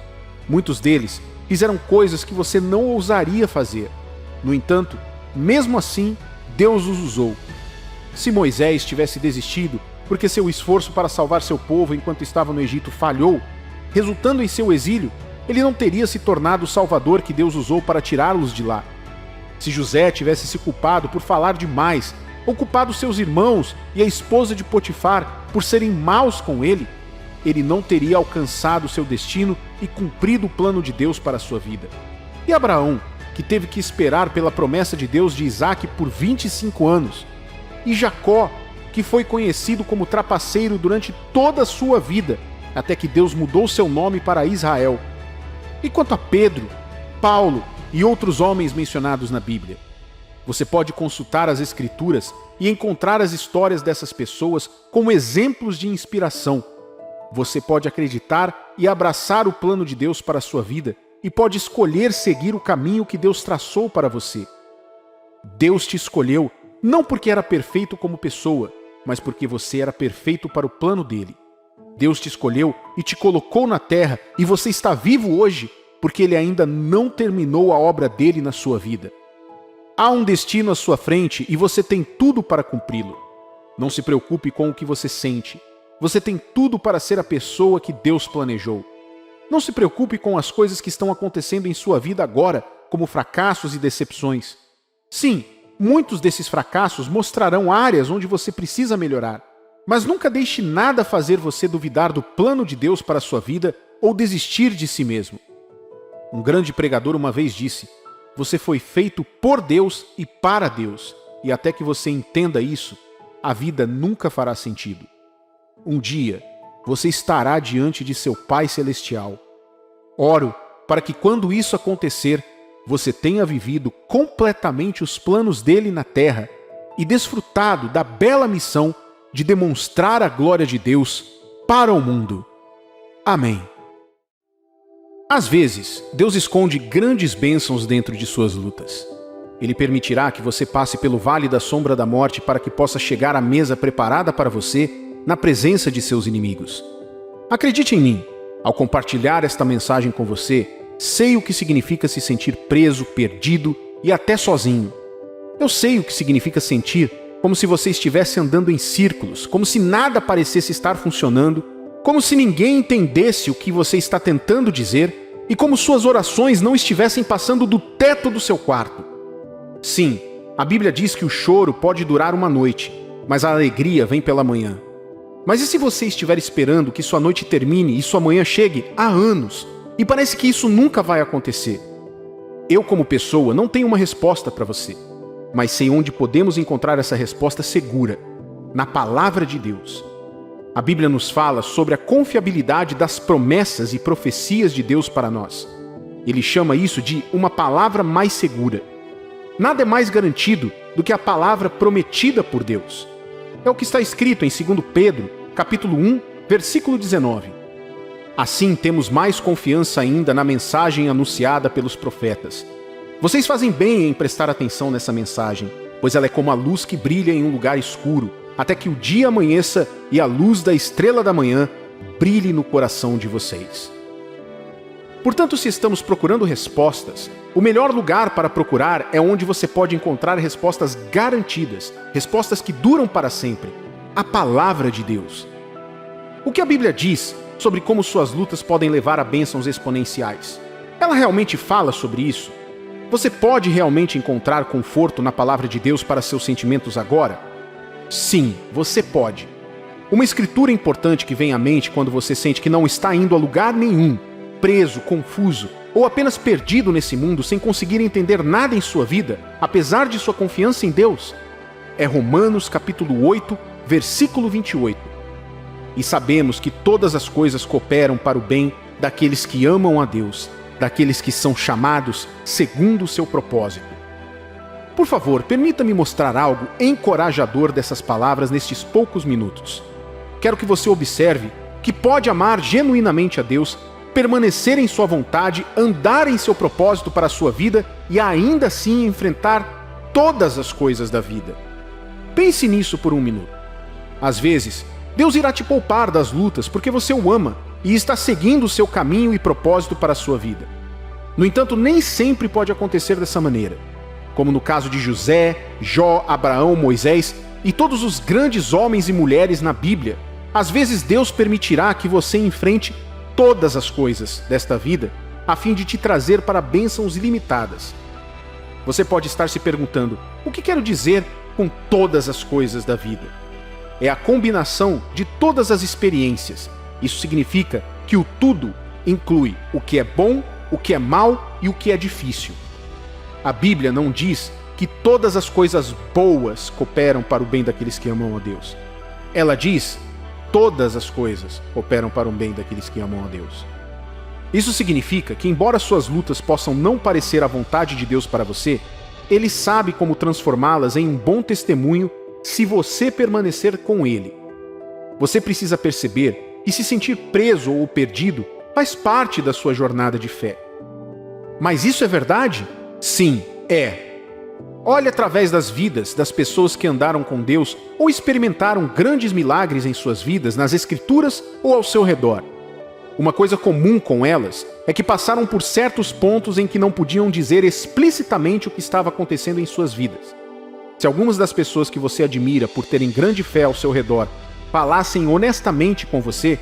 Muitos deles fizeram coisas que você não ousaria fazer. No entanto, mesmo assim, Deus os usou. Se Moisés tivesse desistido porque seu esforço para salvar seu povo enquanto estava no Egito falhou, resultando em seu exílio, ele não teria se tornado o Salvador que Deus usou para tirá-los de lá. Se José tivesse se culpado por falar demais, ou culpado seus irmãos e a esposa de Potifar por serem maus com ele, ele não teria alcançado seu destino e cumprido o plano de Deus para a sua vida. E Abraão, que teve que esperar pela promessa de Deus de Isaque por 25 anos, e Jacó, que foi conhecido como trapaceiro durante toda a sua vida, até que Deus mudou seu nome para Israel. E quanto a Pedro, Paulo e outros homens mencionados na Bíblia, você pode consultar as Escrituras e encontrar as histórias dessas pessoas como exemplos de inspiração. Você pode acreditar e abraçar o plano de Deus para a sua vida e pode escolher seguir o caminho que Deus traçou para você. Deus te escolheu não porque era perfeito como pessoa, mas porque você era perfeito para o plano dele. Deus te escolheu e te colocou na terra e você está vivo hoje porque ele ainda não terminou a obra dele na sua vida. Há um destino à sua frente e você tem tudo para cumpri-lo. Não se preocupe com o que você sente. Você tem tudo para ser a pessoa que Deus planejou. Não se preocupe com as coisas que estão acontecendo em sua vida agora, como fracassos e decepções. Sim, muitos desses fracassos mostrarão áreas onde você precisa melhorar. Mas nunca deixe nada fazer você duvidar do plano de Deus para a sua vida ou desistir de si mesmo. Um grande pregador uma vez disse: você foi feito por Deus e para Deus, e até que você entenda isso, a vida nunca fará sentido. Um dia, você estará diante de seu Pai Celestial. Oro para que quando isso acontecer, você tenha vivido completamente os planos dele na terra e desfrutado da bela missão de demonstrar a glória de Deus para o mundo. Amém. Às vezes, Deus esconde grandes bênçãos dentro de suas lutas. Ele permitirá que você passe pelo vale da sombra da morte para que possa chegar à mesa preparada para você na presença de seus inimigos. Acredite em mim, ao compartilhar esta mensagem com você, sei o que significa se sentir preso, perdido e até sozinho. Eu sei o que significa sentir como se você estivesse andando em círculos, como se nada parecesse estar funcionando, como se ninguém entendesse o que você está tentando dizer e como suas orações não estivessem passando do teto do seu quarto. Sim, a Bíblia diz que o choro pode durar uma noite, mas a alegria vem pela manhã. Mas e se você estiver esperando que sua noite termine e sua manhã chegue há anos, e parece que isso nunca vai acontecer? Eu, como pessoa, não tenho uma resposta para você, mas sei onde podemos encontrar essa resposta segura: na Palavra de Deus. A Bíblia nos fala sobre a confiabilidade das promessas e profecias de Deus para nós. Ele chama isso de uma palavra mais segura. Nada é mais garantido do que a palavra prometida por Deus. É o que está escrito em 2 Pedro, capítulo 1, versículo 19. Assim temos mais confiança ainda na mensagem anunciada pelos profetas. Vocês fazem bem em prestar atenção nessa mensagem, pois ela é como a luz que brilha em um lugar escuro, até que o dia amanheça e a luz da estrela da manhã brilhe no coração de vocês. Portanto, se estamos procurando respostas, o melhor lugar para procurar é onde você pode encontrar respostas garantidas, respostas que duram para sempre: a Palavra de Deus. O que a Bíblia diz sobre como suas lutas podem levar a bênçãos exponenciais? Ela realmente fala sobre isso? Você pode realmente encontrar conforto na Palavra de Deus para seus sentimentos agora? Sim, você pode. Uma escritura importante que vem à mente quando você sente que não está indo a lugar nenhum, preso, confuso ou apenas perdido nesse mundo sem conseguir entender nada em sua vida, apesar de sua confiança em Deus, é Romanos capítulo 8, versículo 28. E sabemos que todas as coisas cooperam para o bem daqueles que amam a Deus, daqueles que são chamados segundo o seu propósito. Por favor, permita-me mostrar algo encorajador dessas palavras nestes poucos minutos. Quero que você observe que pode amar genuinamente a Deus permanecer em sua vontade, andar em seu propósito para a sua vida e ainda assim enfrentar todas as coisas da vida. Pense nisso por um minuto. Às vezes, Deus irá te poupar das lutas porque você o ama e está seguindo o seu caminho e propósito para a sua vida. No entanto, nem sempre pode acontecer dessa maneira. Como no caso de José, Jó, Abraão, Moisés e todos os grandes homens e mulheres na Bíblia, às vezes Deus permitirá que você enfrente todas as coisas desta vida a fim de te trazer para bênçãos ilimitadas. Você pode estar se perguntando, o que quero dizer com todas as coisas da vida? É a combinação de todas as experiências. Isso significa que o tudo inclui o que é bom, o que é mal e o que é difícil. A Bíblia não diz que todas as coisas boas cooperam para o bem daqueles que amam a Deus. Ela diz: todas as coisas cooperam para o bem daqueles que amam a Deus. Isso significa que, embora suas lutas possam não parecer a vontade de Deus para você, Ele sabe como transformá-las em um bom testemunho se você permanecer com Ele. Você precisa perceber que se sentir preso ou perdido faz parte da sua jornada de fé. Mas isso é verdade? Sim, é. Olhe através das vidas das pessoas que andaram com Deus ou experimentaram grandes milagres em suas vidas, nas Escrituras ou ao seu redor. Uma coisa comum com elas é que passaram por certos pontos em que não podiam dizer explicitamente o que estava acontecendo em suas vidas. Se algumas das pessoas que você admira por terem grande fé ao seu redor falassem honestamente com você,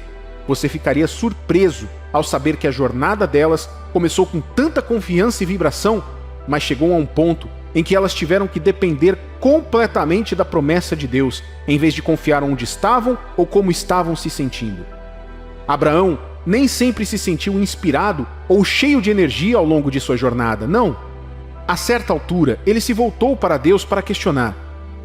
você ficaria surpreso ao saber que a jornada delas começou com tanta confiança e vibração, mas chegou a um ponto em que elas tiveram que depender completamente da promessa de Deus, em vez de confiar onde estavam ou como estavam se sentindo. Abraão nem sempre se sentiu inspirado ou cheio de energia ao longo de sua jornada, não. A certa altura, ele se voltou para Deus para questionar: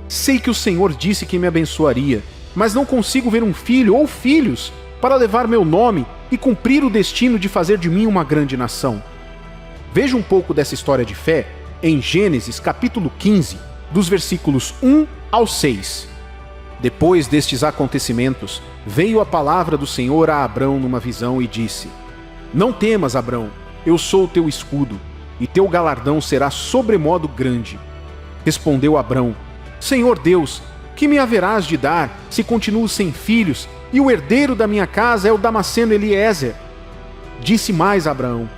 sei que o Senhor disse que me abençoaria, mas não consigo ver um filho ou filhos para levar meu nome e cumprir o destino de fazer de mim uma grande nação. Veja um pouco dessa história de fé em Gênesis capítulo 15, dos versículos 1 ao 6. Depois destes acontecimentos, veio a palavra do Senhor a Abrão numa visão e disse: não temas, Abrão, eu sou o teu escudo, e teu galardão será sobremodo grande. Respondeu Abrão: Senhor Deus, que me haverás de dar, se continuo sem filhos, e o herdeiro da minha casa é o Damasceno Eliezer? Disse mais Abraão: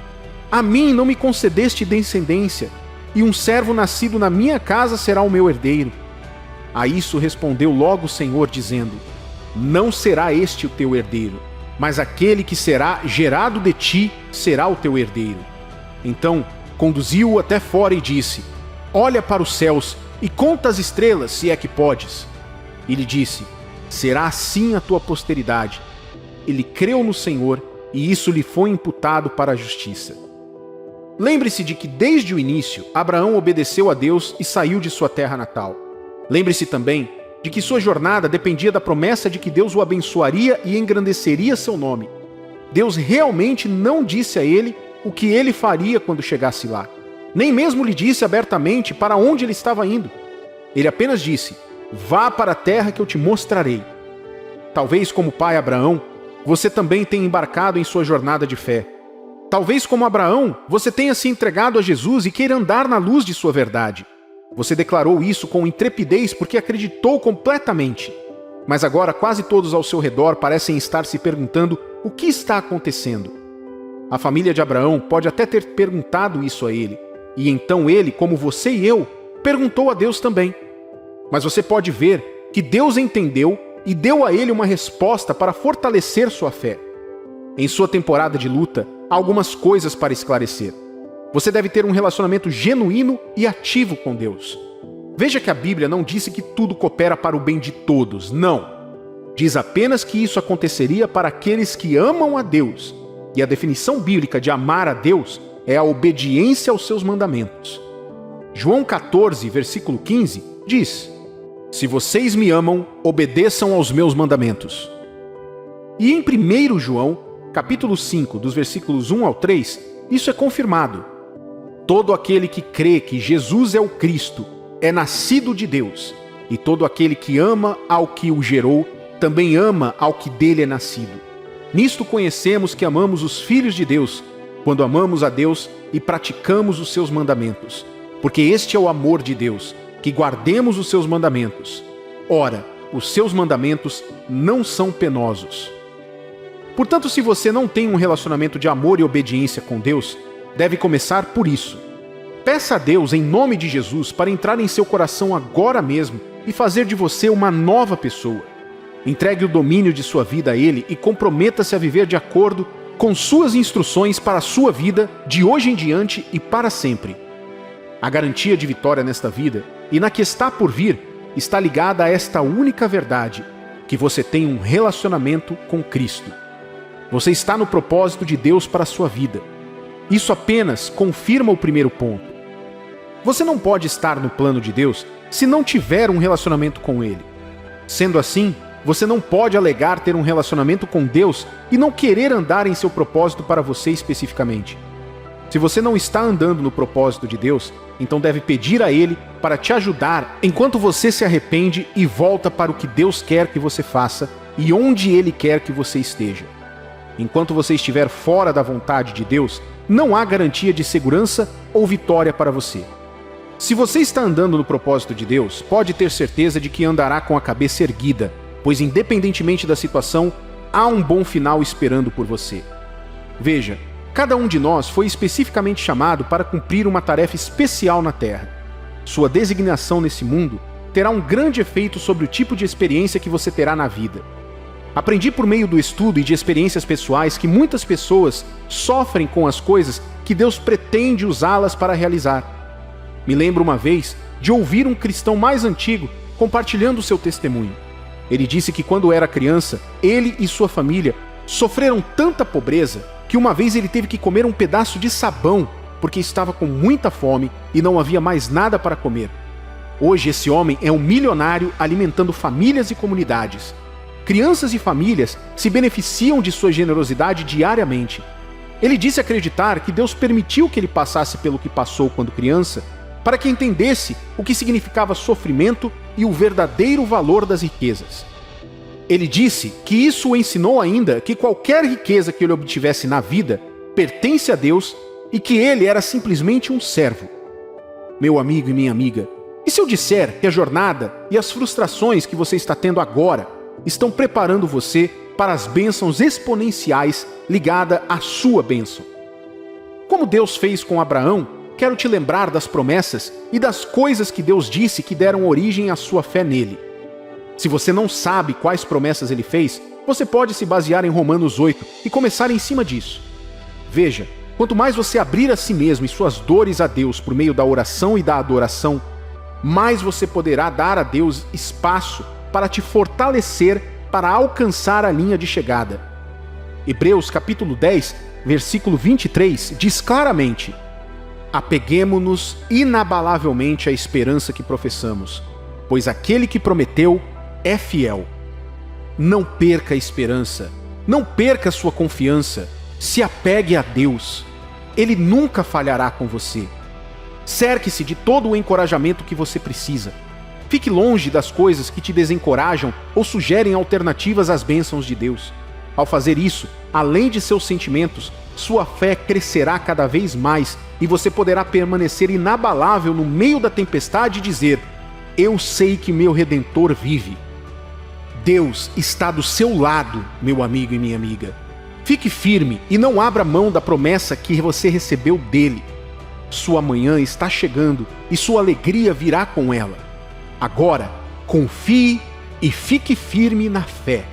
a mim não me concedeste descendência, e um servo nascido na minha casa será o meu herdeiro. A isso respondeu logo o Senhor, dizendo: não será este o teu herdeiro, mas aquele que será gerado de ti será o teu herdeiro. Então conduziu-o até fora e disse: olha para os céus e conta as estrelas, se é que podes. E lhe disse: será assim a tua posteridade. Ele creu no Senhor, e isso lhe foi imputado para a justiça. Lembre-se de que desde o início Abraão obedeceu a Deus e saiu de sua terra natal. Lembre-se também de que sua jornada dependia da promessa de que Deus o abençoaria e engrandeceria seu nome. Deus realmente não disse a ele o que ele faria quando chegasse lá. Nem mesmo lhe disse abertamente para onde ele estava indo. Ele apenas disse: vá para a terra que eu te mostrarei. Talvez como o pai Abraão, você também tenha embarcado em sua jornada de fé. Talvez como Abraão, você tenha se entregado a Jesus e queira andar na luz de sua verdade. Você declarou isso com intrepidez porque acreditou completamente. Mas agora quase todos ao seu redor parecem estar se perguntando o que está acontecendo. A família de Abraão pode até ter perguntado isso a ele, e então ele, como você e eu, perguntou a Deus também. Mas você pode ver que Deus entendeu e deu a ele uma resposta para fortalecer sua fé. Em sua temporada de luta, há algumas coisas para esclarecer. Você deve ter um relacionamento genuíno e ativo com Deus. Veja que a Bíblia não disse que tudo coopera para o bem de todos, não. Diz apenas que isso aconteceria para aqueles que amam a Deus. E a definição bíblica de amar a Deus é a obediência aos seus mandamentos. João 14, versículo 15, diz: se vocês me amam, obedeçam aos meus mandamentos. E em 1 João, capítulo 5, dos versículos 1 ao 3, isso é confirmado. Todo aquele que crê que Jesus é o Cristo é nascido de Deus, e todo aquele que ama ao que o gerou, também ama ao que dele é nascido. Nisto conhecemos que amamos os filhos de Deus, quando amamos a Deus e praticamos os seus mandamentos. Porque este é o amor de Deus, que guardemos os seus mandamentos. Ora, os seus mandamentos não são penosos. Portanto, se você não tem um relacionamento de amor e obediência com Deus, deve começar por isso. Peça a Deus, em nome de Jesus, para entrar em seu coração agora mesmo e fazer de você uma nova pessoa. Entregue o domínio de sua vida a Ele e comprometa-se a viver de acordo com suas instruções para a sua vida, de hoje em diante e para sempre. A garantia de vitória nesta vida e na que está por vir está ligada a esta única verdade, que você tem um relacionamento com Cristo. Você está no propósito de Deus para a sua vida. Isso apenas confirma o primeiro ponto. Você não pode estar no plano de Deus se não tiver um relacionamento com Ele. Sendo assim, você não pode alegar ter um relacionamento com Deus e não querer andar em seu propósito para você especificamente. Se você não está andando no propósito de Deus, então deve pedir a Ele para te ajudar enquanto você se arrepende e volta para o que Deus quer que você faça e onde Ele quer que você esteja. Enquanto você estiver fora da vontade de Deus, não há garantia de segurança ou vitória para você. Se você está andando no propósito de Deus, pode ter certeza de que andará com a cabeça erguida, pois independentemente da situação, há um bom final esperando por você. Veja, cada um de nós foi especificamente chamado para cumprir uma tarefa especial na Terra. Sua designação nesse mundo terá um grande efeito sobre o tipo de experiência que você terá na vida. Aprendi por meio do estudo e de experiências pessoais que muitas pessoas sofrem com as coisas que Deus pretende usá-las para realizar. Me lembro uma vez de ouvir um cristão mais antigo compartilhando seu testemunho. Ele disse que quando era criança, ele e sua família sofreram tanta pobreza que uma vez ele teve que comer um pedaço de sabão porque estava com muita fome e não havia mais nada para comer. Hoje esse homem é um milionário alimentando famílias e comunidades. Crianças e famílias se beneficiam de sua generosidade diariamente. Ele disse acreditar que Deus permitiu que ele passasse pelo que passou quando criança para que entendesse o que significava sofrimento e o verdadeiro valor das riquezas. Ele disse que isso o ensinou ainda que qualquer riqueza que ele obtivesse na vida pertence a Deus e que ele era simplesmente um servo. Meu amigo e minha amiga, e se eu disser que a jornada e as frustrações que você está tendo agora estão preparando você para as bênçãos exponenciais ligadas à sua bênção? Como Deus fez com Abraão, quero te lembrar das promessas e das coisas que Deus disse que deram origem à sua fé nele. Se você não sabe quais promessas ele fez, você pode se basear em Romanos 8 e começar em cima disso. Veja, quanto mais você abrir a si mesmo e suas dores a Deus por meio da oração e da adoração, mais você poderá dar a Deus espaço para te fortalecer para alcançar a linha de chegada. Hebreus capítulo 10, versículo 23 diz claramente: apeguemo-nos inabalavelmente à esperança que professamos, pois aquele que prometeu é fiel. Não perca a esperança, não perca a sua confiança, se apegue a Deus. Ele nunca falhará com você. Cerque-se de todo o encorajamento que você precisa. Fique longe das coisas que te desencorajam ou sugerem alternativas às bênçãos de Deus. Ao fazer isso, além de seus sentimentos, sua fé crescerá cada vez mais e você poderá permanecer inabalável no meio da tempestade e dizer: eu sei que meu Redentor vive. Deus está do seu lado, meu amigo e minha amiga. Fique firme e não abra mão da promessa que você recebeu dele. Sua manhã está chegando e sua alegria virá com ela. Agora, confie e fique firme na fé.